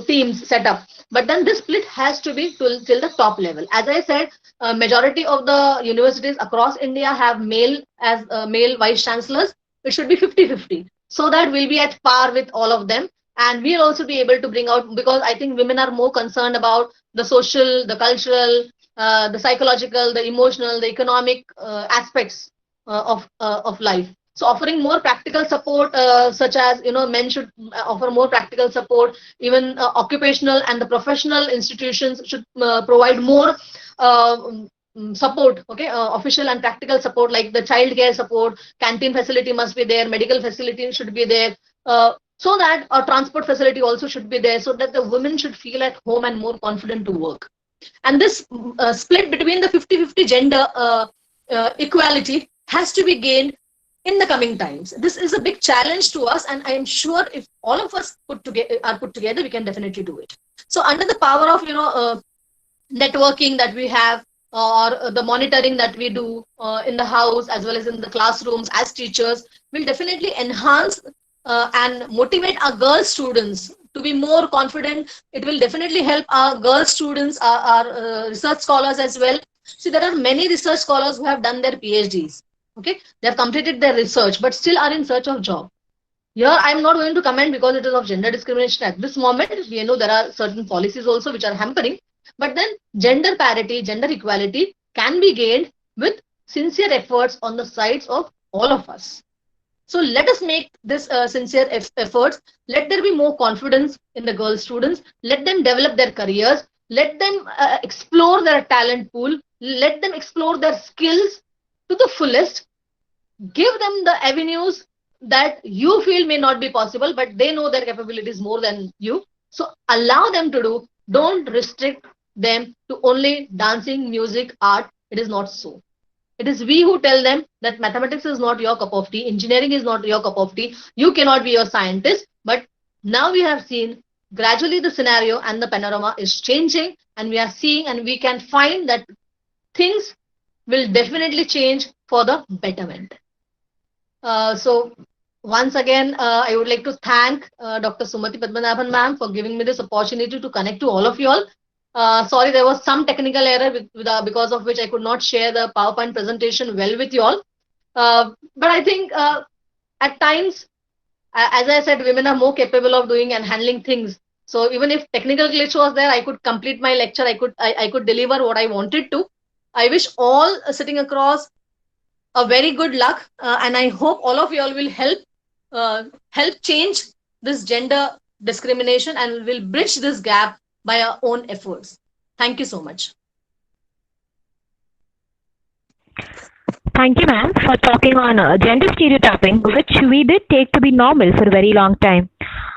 teams set up. But then this split has to be till the top level. As I said, majority of the universities across India have male vice chancellors. It should be 50-50, so that we'll be at par with all of them. And we'll also be able to bring out, because I think women are more concerned about the social, the cultural, the psychological, the emotional, the economic aspects of life. So offering more practical support, such as, men should offer more practical support. Even occupational and the professional institutions should provide more support. Okay, official and practical support, like the child care support, canteen facility must be there, medical facility should be there. So that a transport facility also should be there, so that the women should feel at home and more confident to work. And this split between the 50-50 gender equality has to be gained in the coming times. This is a big challenge to us, and I am sure if all of us are put together, we can definitely do it. So under the power of networking that we have, or the monitoring that we do in the house as well as in the classrooms as teachers, will definitely enhance and motivate our girl students to be more confident. It will definitely help our girl students, our research scholars as well. See, there are many research scholars who have done their PhDs. Okay, they have completed their research, but still are in search of job. Here, I'm not going to comment because it is of gender discrimination at this moment. We know there are certain policies also which are hampering, but then gender parity, gender equality can be gained with sincere efforts on the sides of all of us. So let us make this sincere efforts. Let there be more confidence in the girl students. Let them develop their careers. Let them explore their talent pool. Let them explore their skills to the fullest. Give them the avenues that you feel may not be possible, but they know their capabilities more than you. So allow them to do. Don't restrict them to only dancing, music, art. It is not so. It is we who tell them that mathematics is not your cup of tea, engineering is not your cup of tea, you cannot be a scientist. But now we have seen gradually the scenario and the panorama is changing, and we are seeing and we can find that things will definitely change for the betterment. So once again, I would like to thank Dr. Sumati Padmanabhan ma'am for giving me this opportunity to connect to all of you all. Sorry, there was some technical error because of which I could not share the PowerPoint presentation well with you all. But I think at times, as I said, women are more capable of doing and handling things. So even if technical glitch was there, I could complete my lecture. I could deliver what I wanted to. I wish all sitting across a very good luck, and I hope all of you all will help change this gender discrimination and will bridge this gap by our own efforts. Thank you so much. Thank you, ma'am, for talking on gender stereotyping, which we did take to be normal for a very long time.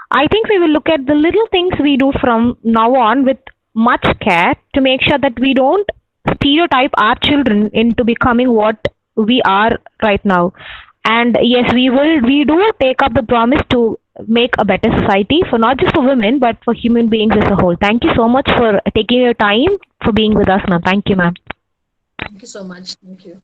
I think we will look at the little things we do from now on with much care to make sure that we don't stereotype our children into becoming what we are right now. And yes, we do take up the promise to make a better society for not just for women but for human beings as a whole. Thank you so much for taking your time for being with us, ma'am. Thank you, ma'am. Thank you so much. Thank you.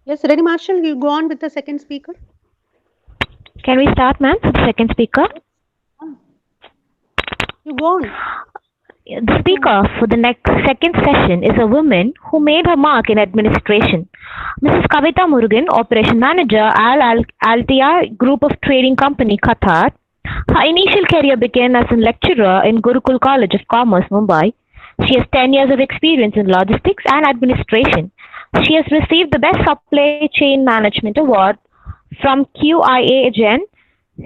Yes, Ready Marshall, you go on with the second speaker. Can we start, ma'am, for the second speaker? You go on. The speaker for the next second session is a woman who made her mark in administration. Mrs. Kavita Murugan, Operation Manager, Altia Group of Trading Company, Qatar. Her initial career began as a lecturer in Gurukul College of Commerce, Mumbai. She has 10 years of experience in logistics and administration. She has received the Best Supply Chain Management Award from QIA Gen.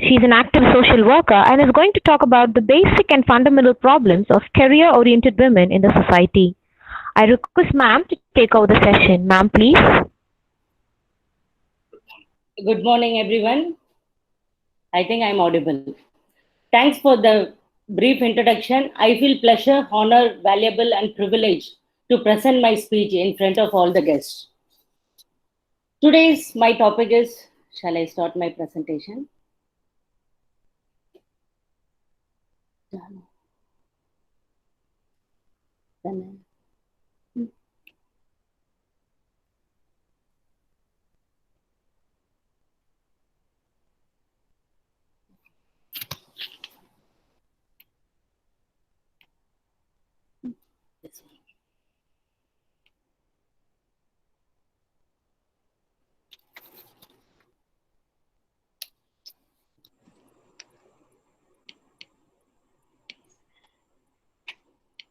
She's an active social worker and is going to talk about the basic and fundamental problems of career-oriented women in the society. I request ma'am to take over the session. Ma'am, please. Good morning, everyone. I think I'm audible. Thanks for the brief introduction. I feel pleasure, honor, valuable, and privilege to present my speech in front of all the guests. Today's my topic is, shall I start my presentation? Done.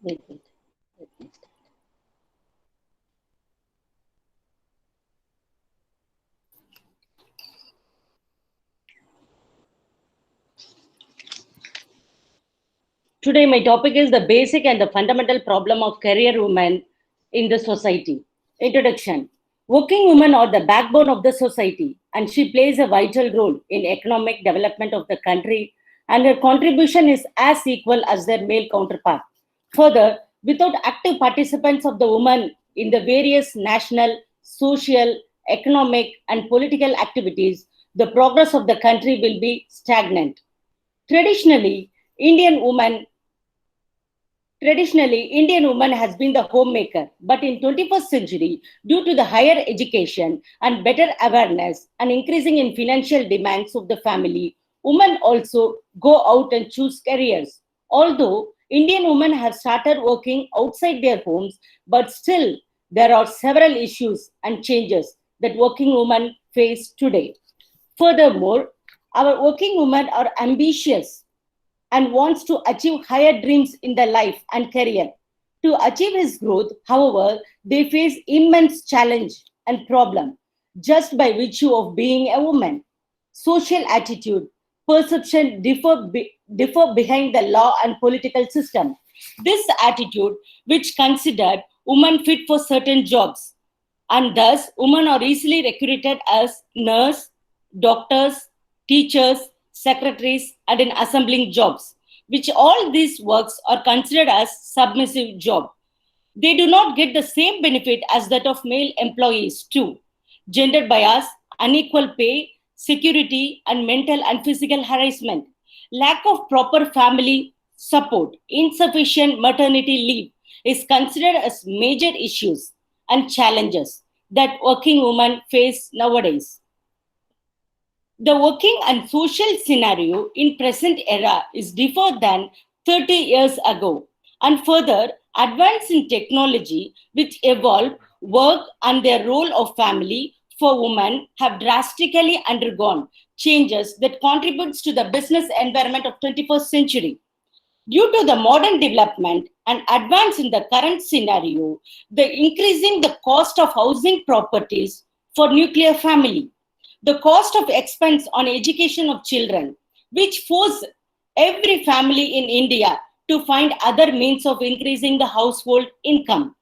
Wait. Let me start. Today, my topic is the basic and the fundamental problem of career women in the society. Introduction. Working women are the backbone of the society, and she plays a vital role in economic development of the country, and her contribution is as equal as their male counterpart. Further, without active participants of the women in the various national, social, economic, and political activities, the progress of the country will be stagnant. Traditionally, Indian woman has been the homemaker, but in 21st century, due to the higher education and better awareness and increasing in financial demands of the family, women also go out and choose careers. Although Indian women have started working outside their homes, but still there are several issues and changes that working women face today. Furthermore, our working women are ambitious and wants to achieve higher dreams in their life and career. To achieve his growth, however, they face immense challenge and problem just by virtue of being a woman. Social attitude, perception differ behind the law and political system. This attitude, which considered women fit for certain jobs, and thus women are easily recruited as nurse, doctors, teachers, secretaries, and in assembling jobs, which all these works are considered as submissive job. They do not get the same benefit as that of male employees too. Gender bias, unequal pay, security, and mental and physical harassment, lack of proper family support, insufficient maternity leave is considered as major issues and challenges that working women face nowadays. The working and social scenario in present era is different than 30 years ago, and further advance in technology which evolve work and their role of family for women have drastically undergone changes that contributes to the business environment of 21st century. Due to the modern development and advance in the current scenario, the increasing the cost of housing properties for nuclear family, the cost of expense on education of children, which force every family in India to find other means of increasing the household income.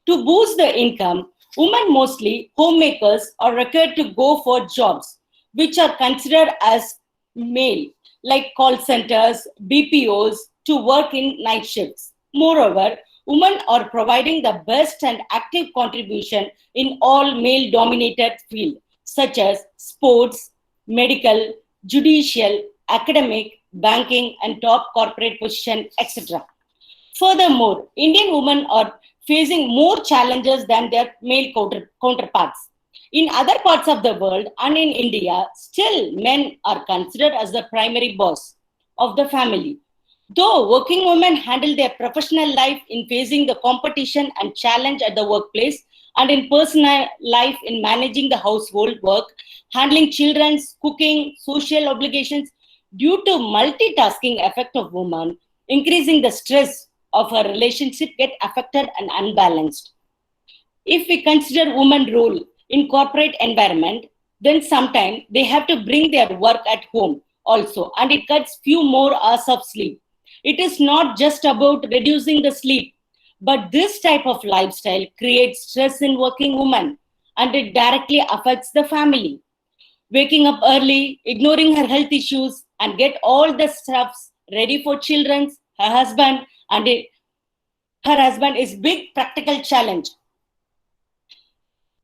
To boost the income, women, mostly homemakers, are required to go for jobs which are considered as male, like call centers, BPOs, to work in night shifts. Moreover, women are providing the best and active contribution in all male-dominated fields, such as sports, medical, judicial, academic, banking, and top corporate position, etc. Furthermore, Indian women are facing more challenges than their male counterparts. In other parts of the world and in India, still men are considered as the primary boss of the family. Though working women handle their professional life in facing the competition and challenge at the workplace, and in personal life in managing the household work, handling children's, cooking, social obligations, due to multitasking effect of women, increasing the stress of her relationship get affected and unbalanced. If we consider women role in corporate environment, then sometimes they have to bring their work at home also, and it cuts few more hours of sleep. It is not just about reducing the sleep, but this type of lifestyle creates stress in working women, and it directly affects the family. Waking up early, ignoring her health issues, and get all the stuffs ready for children, her husband, and her husband is big practical challenge.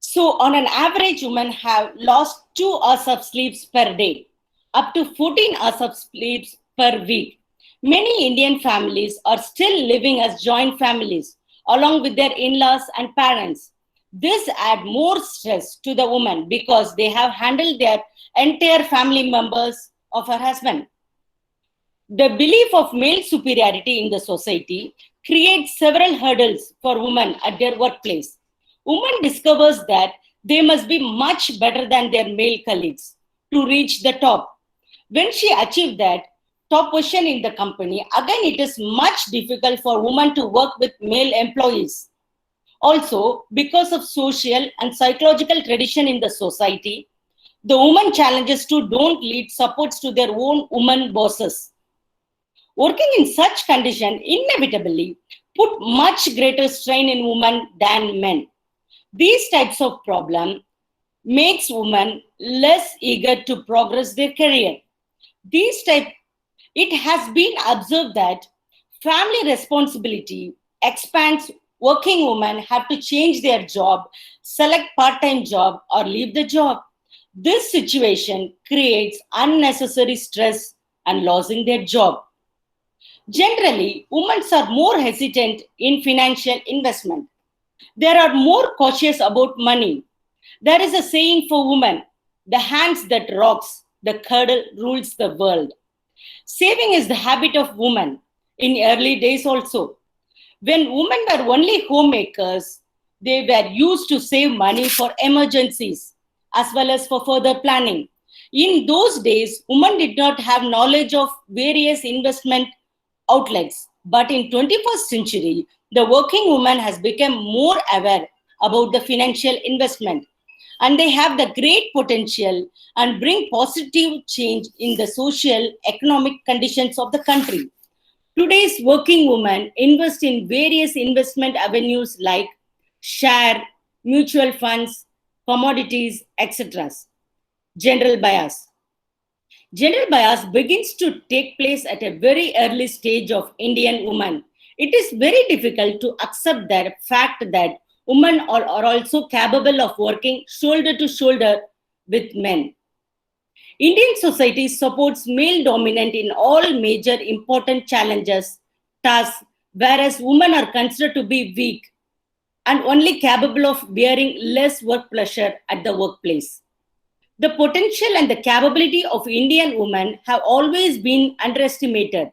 So on an average, women have lost 2 hours of sleeps per day, up to 14 hours of sleeps per week. Many Indian families are still living as joint families along with their in-laws and parents. This adds more stress to the woman because they have handled their entire family members of her husband. The belief of male superiority in the society creates several hurdles for women at their workplace. Women discovers that they must be much better than their male colleagues to reach the top. When she achieved that top position in the company, again it is much difficult for women to work with male employees. Also, because of social and psychological tradition in the society, the woman challenges to don't lead supports to their own woman bosses. Working in such condition inevitably put much greater strain in women than men. These types of problem makes women less eager to progress their career. It has been observed that family responsibility expands. Working women have to change their job, select part-time job, or leave the job. This situation creates unnecessary stress and losing their job. Generally, women are more hesitant in financial investment. They are more cautious about money. There is a saying for women, the hands that rocks, the cradle rules the world. Saving is the habit of women in early days also. When women were only homemakers, they were used to save money for emergencies as well as for further planning. In those days, women did not have knowledge of various investment outlets. But in 21st century, the working woman has become more aware about the financial investment, and they have the great potential and bring positive change in the social economic conditions of the country. Today's working women invest in various investment avenues like share, mutual funds, commodities, etc. General bias. General bias begins to take place at a very early stage of Indian women. It is very difficult to accept the fact that women are also capable of working shoulder to shoulder with men. Indian society supports male dominant in all major important challenges, tasks, whereas women are considered to be weak and only capable of bearing less work pressure at the workplace. The potential and the capability of Indian women have always been underestimated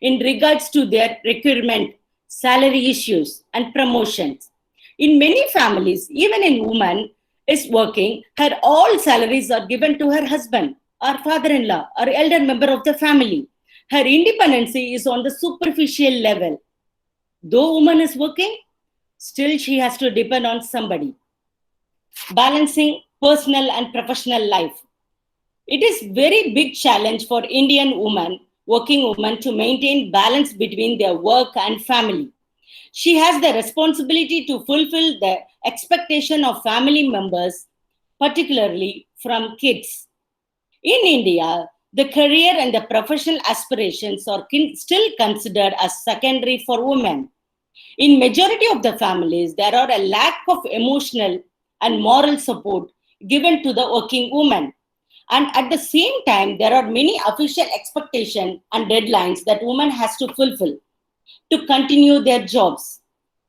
in regards to their recruitment, salary issues, and promotions. In many families, even in woman is working, her all salaries are given to her husband, or father-in-law, or elder member of the family. Her independency is on the superficial level. Though woman is working, still she has to depend on somebody. Balancing personal and professional life. It is very big challenge for Indian women, working women, to maintain balance between their work and family. She has the responsibility to fulfill the expectation of family members, particularly from kids. In India, the career and the professional aspirations are still considered as secondary for women. In majority of the families, there are a lack of emotional and moral support given to the working woman. And at the same time, there are many official expectations and deadlines that women has to fulfill to continue their jobs.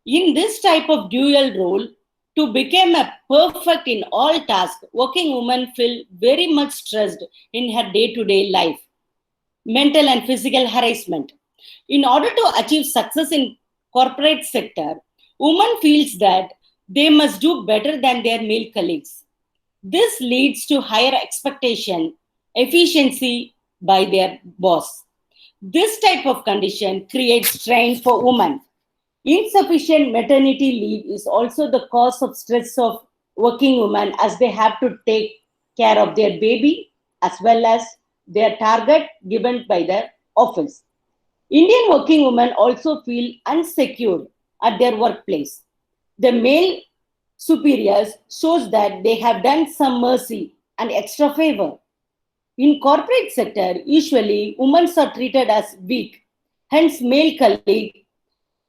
In this type of dual role, To become a perfect in all tasks, working women feel very much stressed in her day-to-day life, mental and physical harassment. In order to achieve success in corporate sector, women feels that they must do better than their male colleagues. This leads to higher expectation, efficiency by their boss. This type of condition creates strain for women. Insufficient maternity leave is also the cause of stress of working women as they have to take care of their baby as well as their target given by the office. Indian working women also feel unsecure at their workplace. The male superiors shows that they have done some mercy and extra favor. In corporate sector, usually women are treated as weak. Hence, male colleagues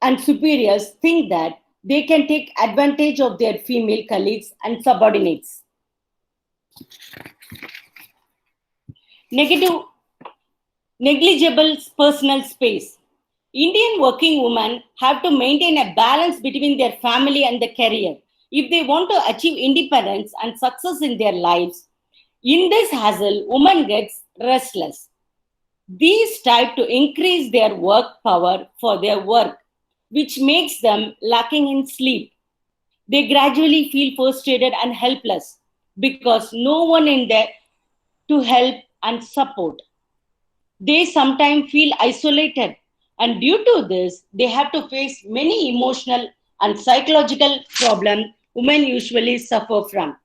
and superiors think that they can take advantage of their female colleagues and subordinates. Negligible personal space. Indian working women have to maintain a balance between their family and the career. If they want to achieve independence and success in their lives, in this hassle, women gets restless. These type to increase their work power for their work, which makes them lacking in sleep. They gradually feel frustrated and helpless because no one in there to help and support. They sometimes feel isolated, and due to this, they have to face many emotional and psychological problems women usually suffer from.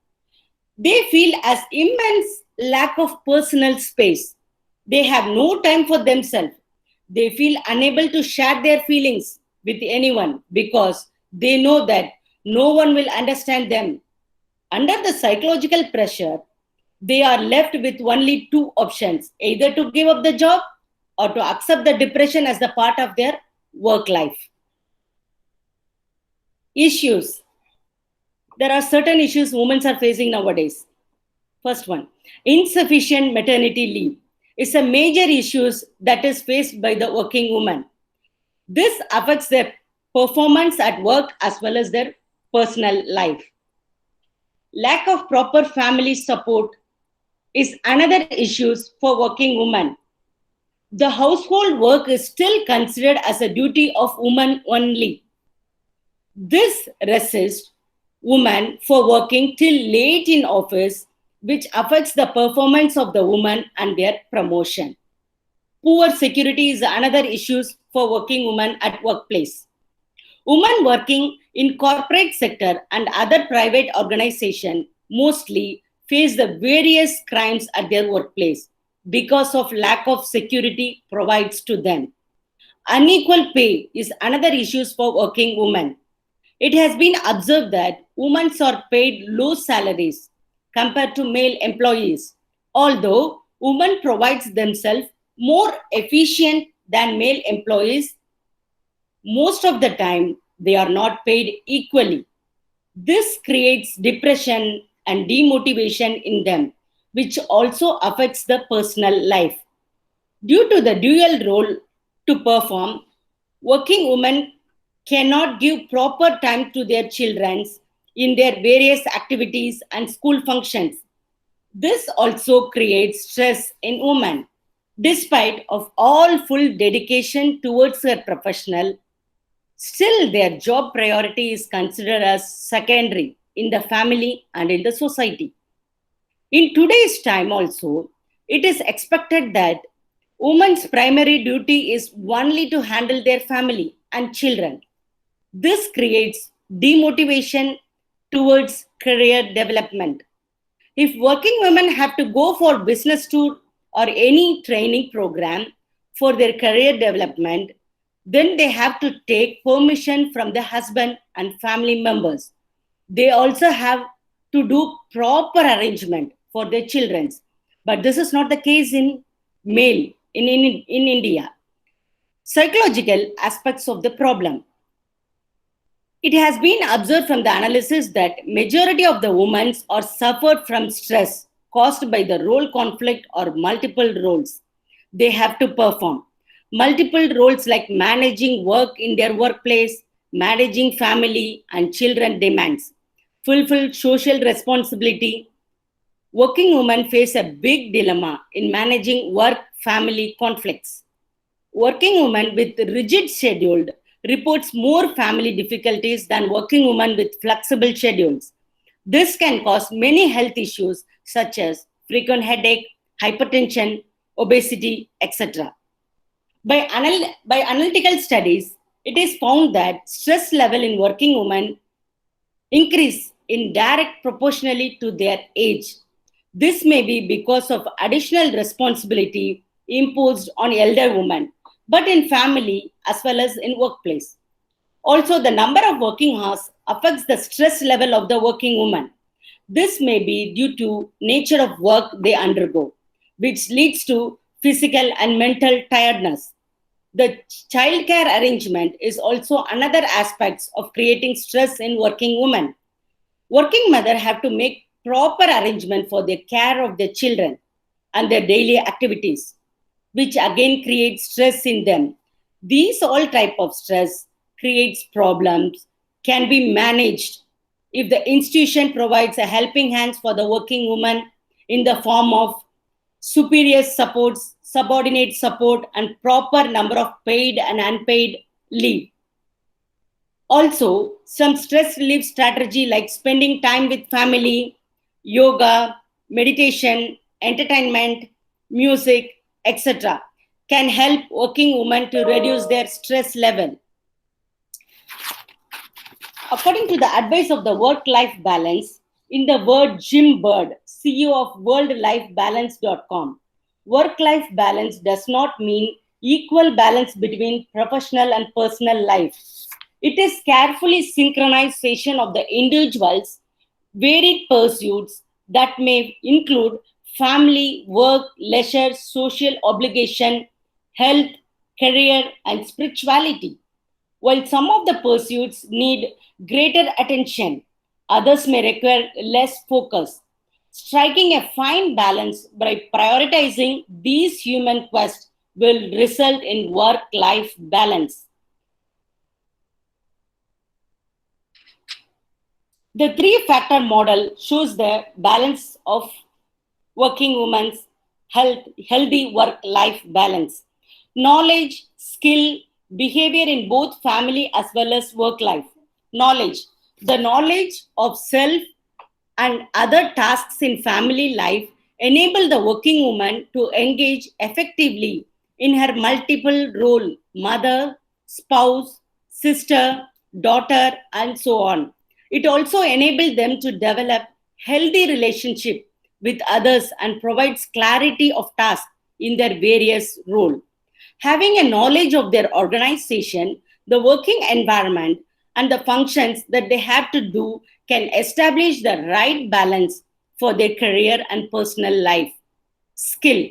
They feel as immense lack of personal space. They have no time for themselves. They feel unable to share their feelings with anyone because they know that no one will understand them. Under the psychological pressure, they are left with only two options, either to give up the job or to accept the depression as the part of their work life. Issues. There are certain issues women are facing nowadays. First one, insufficient maternity leave is a major issue that is faced by the working woman. This affects their performance at work as well as their personal life. Lack of proper family support is another issue for working women. The household work is still considered as a duty of women only. This resists women for working till late in office, which affects the performance of the woman and their promotion. Poor security is another issue for working women at workplace. Women working in corporate sector and other private organizations mostly face the various crimes at their workplace because of lack of security provides to them. Unequal pay is another issue for working women. It has been observed that women are paid low salaries compared to male employees. Although women provides themselves more efficient than male employees, most of the time they are not paid equally. This creates depression and demotivation in them, which also affects the personal life. Due to the dual role to perform, working women cannot give proper time to their children in their various activities and school functions. This also creates stress in women. Despite of all full dedication towards their professional, still their job priority is considered as secondary in the family and in the society. In today's time also, it is expected that women's primary duty is only to handle their family and children. This creates demotivation towards career development. If working women have to go for business tour or any training program for their career development, then they have to take permission from the husband and family members. They also have to do proper arrangement for their children. But this is not the case in male in India. Psychological aspects of the problem. It has been observed from the analysis that majority of the women are suffered from stress caused by the role conflict or multiple roles they have to perform. Multiple roles like managing work in their workplace, managing family and children demands. fulfill social responsibility. Working women face a big dilemma in managing work-family conflicts. Working women with rigid schedule reports more family difficulties than working women with flexible schedules. This can cause many health issues such as frequent headache, hypertension, obesity, etc. By analytical studies, it is found that stress level in working women increase in direct proportionally to their age. This may be because of additional responsibility imposed on elder women, but in family as well as in workplace. Also, the number of working hours affects the stress level of the working woman. This may be due to nature of work they undergo, which leads to physical and mental tiredness. The childcare arrangement is also another aspect of creating stress in working women. Working mothers have to make proper arrangement for the care of their children and their daily activities, which again creates stress in them. These all type of stress creates problems, can be managed if the institution provides a helping hands for the working woman in the form of superior supports, subordinate support, and proper number of paid and unpaid leave. Also, some stress relief strategy like spending time with family, yoga, meditation, entertainment, music, etc. can help working women to reduce their stress level. According to the advice of the work-life balance, in the word Jim Bird, CEO of worldlifebalance.com, work-life balance does not mean equal balance between professional and personal life. It is carefully synchronization of the individual's varied pursuits that may include family, work, leisure, social obligation, health, career, and spirituality. While some of the pursuits need greater attention, others may require less focus. Striking a fine balance by prioritizing these human quests will result in work-life balance. The three-factor model shows the balance of working women's healthy work-life balance. Knowledge, skill, behavior in both family as well as work life. Knowledge. The knowledge of self and other tasks in family life enable the working woman to engage effectively in her multiple role, mother, spouse, sister, daughter, and so on. It also enables them to develop healthy relationship with others and provides clarity of task in their various roles. Having a knowledge of their organization, the working environment, and the functions that they have to do can establish the right balance for their career and personal life. Skill.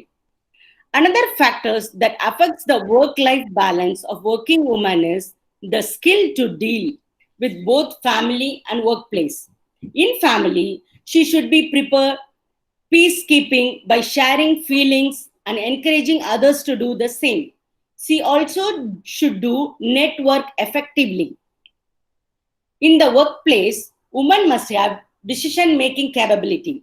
Another factors that affects the work-life balance of working women is the skill to deal with both family and workplace. In family, she should be prepared peacekeeping by sharing feelings and encouraging others to do the same. She also should do network effectively. In the workplace, women must have decision-making capability,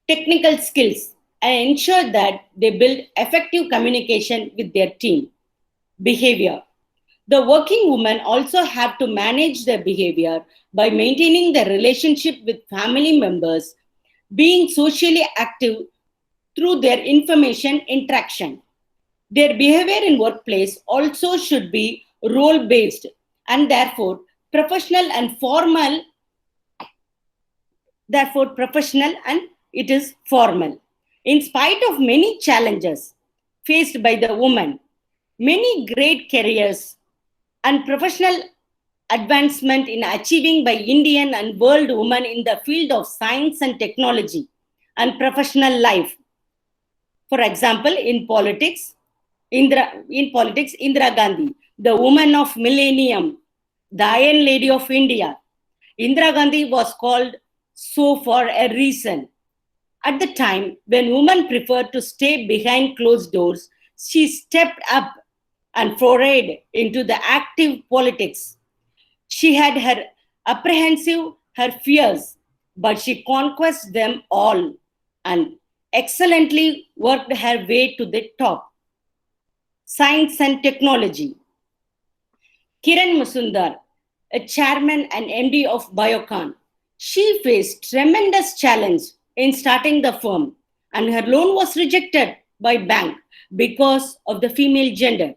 technical skills, and ensure that they build effective communication with their team. Behavior. The working women also have to manage their behavior by maintaining their relationship with family members, being socially active through their information interaction. Their behavior in workplace also should be role-based and therefore professional and it is formal. In spite of many challenges faced by the woman, many great careers and professional advancement in achieving by Indian and world women in the field of science and technology and professional life. For example, in politics, Indira Gandhi, the woman of millennium, the Iron Lady of India. Indira Gandhi was called so for a reason. At the time when women preferred to stay behind closed doors, she stepped up and forayed into the active politics. She had her apprehensive her fears, but she conquered them all and excellently worked her way to the top. Science and technology. Kiran Mazumdar, a chairman and MD of Biocon, she faced tremendous challenge in starting the firm, and her loan was rejected by bank because of the female gender.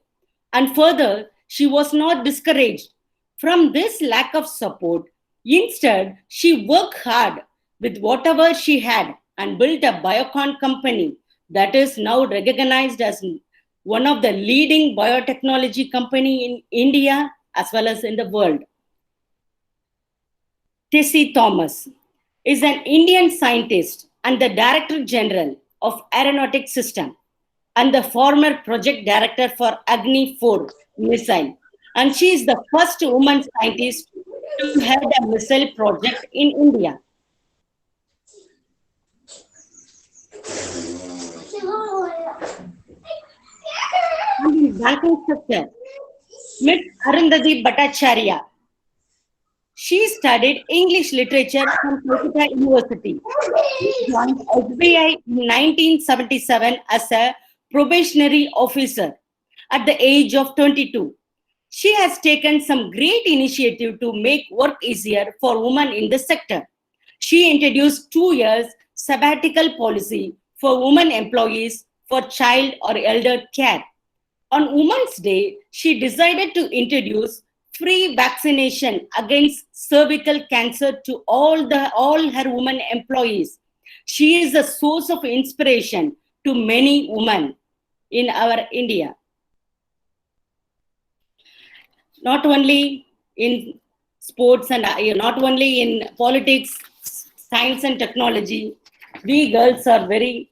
And further, she was not discouraged from this lack of support. Instead, she worked hard with whatever she had and built a Biocon company that is now recognized as one of the leading biotechnology company in India as well as in the world. Tessie Thomas is an Indian scientist and the Director General of Aeronautics System and the former project director for Agni 4 missile. And she is the first woman scientist to head a missile project in India. In the banking sector, Ms. Arundhati Bhattacharya. She studied English literature from Calcutta University. She joined SBI in 1977 as a probationary officer at the age of 22. She has taken some great initiative to make work easier for women in the sector. She introduced 2 years sabbatical policy for women employees for child or elder care. On Women's Day, she decided to introduce free vaccination against cervical cancer to all her women employees. She is a source of inspiration to many women in our India. Not only in sports and not only in politics, science and technology, we girls are very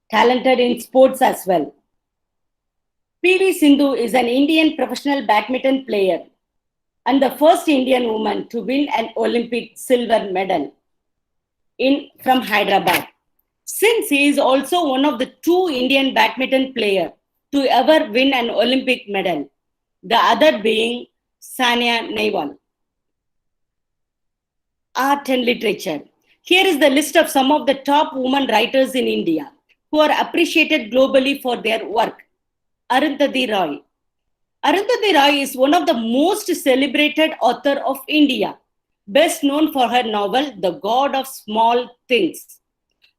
talented in sports as well. PV Sindhu is an Indian professional badminton player and the first Indian woman to win an Olympic silver medal from Hyderabad. Since he is also one of the 2 Indian badminton players to ever win an Olympic medal, the other being Sania Nehwal. Art and literature. Here is the list of some of the top women writers in India who are appreciated globally for their work. Arundhati Roy. Arundhati Roy is one of the most celebrated author of India, best known for her novel, The God of Small Things.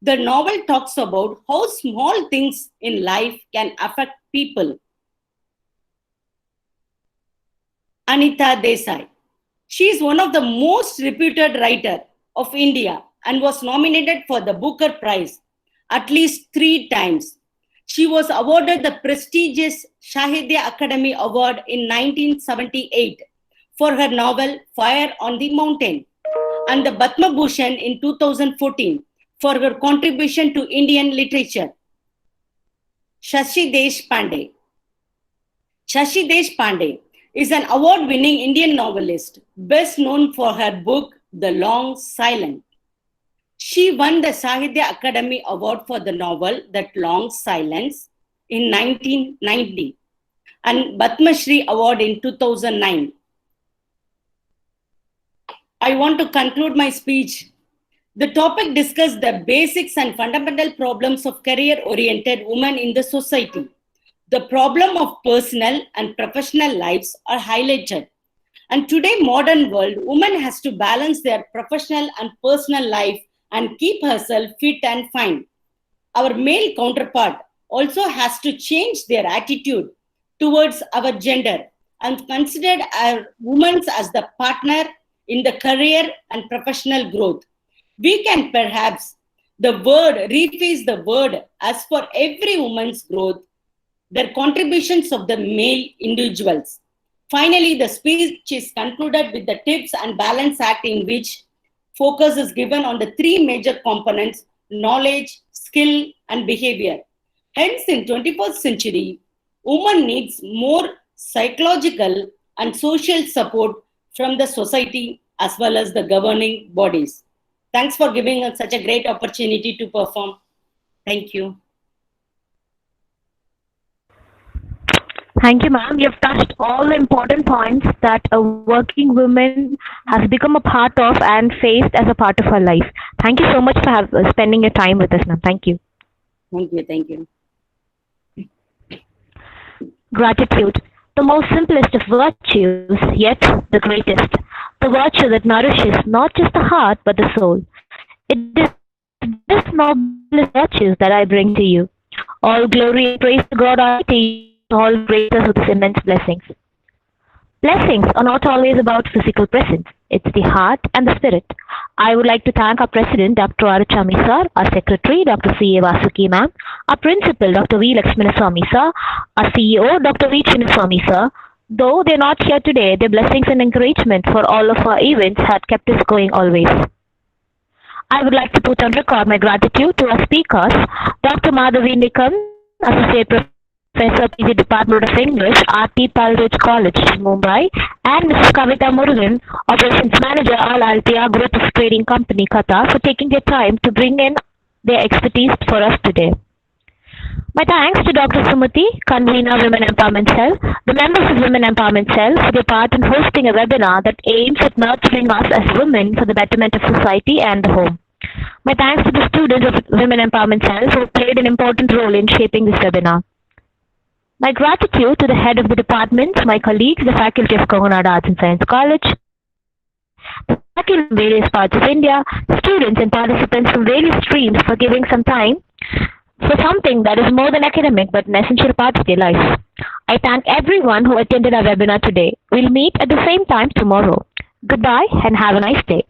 The novel talks about how small things in life can affect people. Anita Desai. She is one of the most reputed writers of India and was nominated for the Booker Prize at least 3 times. She was awarded the prestigious Sahitya Akademi Award in 1978 for her novel Fire on the Mountain and the Padma Bhushan in 2014 for her contribution to Indian literature. Shashi Deshpande. Shashi Deshpande is an award-winning Indian novelist, best known for her book The Long Silence. She won the Sahitya Akademi Award for the novel That Long Silence in 1990 and Padma Shri Award in 2009. I want to conclude my speech. The topic discussed the basics and fundamental problems of career-oriented women in the society. The problem of personal and professional lives are highlighted. And today, modern world, woman has to balance their professional and personal life and keep herself fit and fine. Our male counterpart also has to change their attitude towards our gender and consider our women as the partner in the career and professional growth. We can perhaps rephrase the word as for every woman's growth, their contributions of the male individuals. Finally, the speech is concluded with the Tips and Balance Act, in which focus is given on the 3 major components: knowledge, skill, and behavior. Hence, in 21st century, women needs more psychological and social support from the society as well as the governing bodies. Thanks for giving us such a great opportunity to perform. Thank you. Thank you, ma'am. You have touched all the important points that a working woman has become a part of and faced as a part of her life. Thank you so much for spending your time with us, ma'am. Thank you. Thank you. Thank you. Gratitude, the most simplest of virtues, yet the greatest. The virtue that nourishes not just the heart but the soul. It is this noblest virtues that I bring to you. All glory and praise to God Almighty, all graces with His immense blessings. Blessings are not always about physical presence. It's the heart and the spirit. I would like to thank our President, Dr. Aruchami sir, our Secretary, Dr. C. A. Vasuki ma'am, our Principal, Dr. V. Lakshminaswamy sir, our CEO, Dr. V. Chinnaswamy sir. Though they're not here today, their blessings and encouragement for all of our events had kept us going always. I would like to put on record my gratitude to our speakers, Dr. Madhavi Nikam, Associate Professor, PG Department of English, RT Palridge College, Mumbai, and Mrs. Kavita Murugan, Operations Manager, Al Altia Group of Trading Company, Qatar, for taking their time to bring in their expertise for us today. My thanks to Dr. Sumati, Convener, Women Empowerment Cell, the members of Women Empowerment Cell for their part in hosting a webinar that aims at nurturing us as women for the betterment of society and the home. My thanks to the students of Women Empowerment Cell who played an important role in shaping this webinar. My gratitude to the head of the department, my colleagues, the faculty of Konganadu Arts and Science College, the faculty from various parts of India, students and participants from various streams for giving some time for something that is more than academic but an essential part of their life. I thank everyone who attended our webinar today. We'll meet at the same time tomorrow. Goodbye and have a nice day.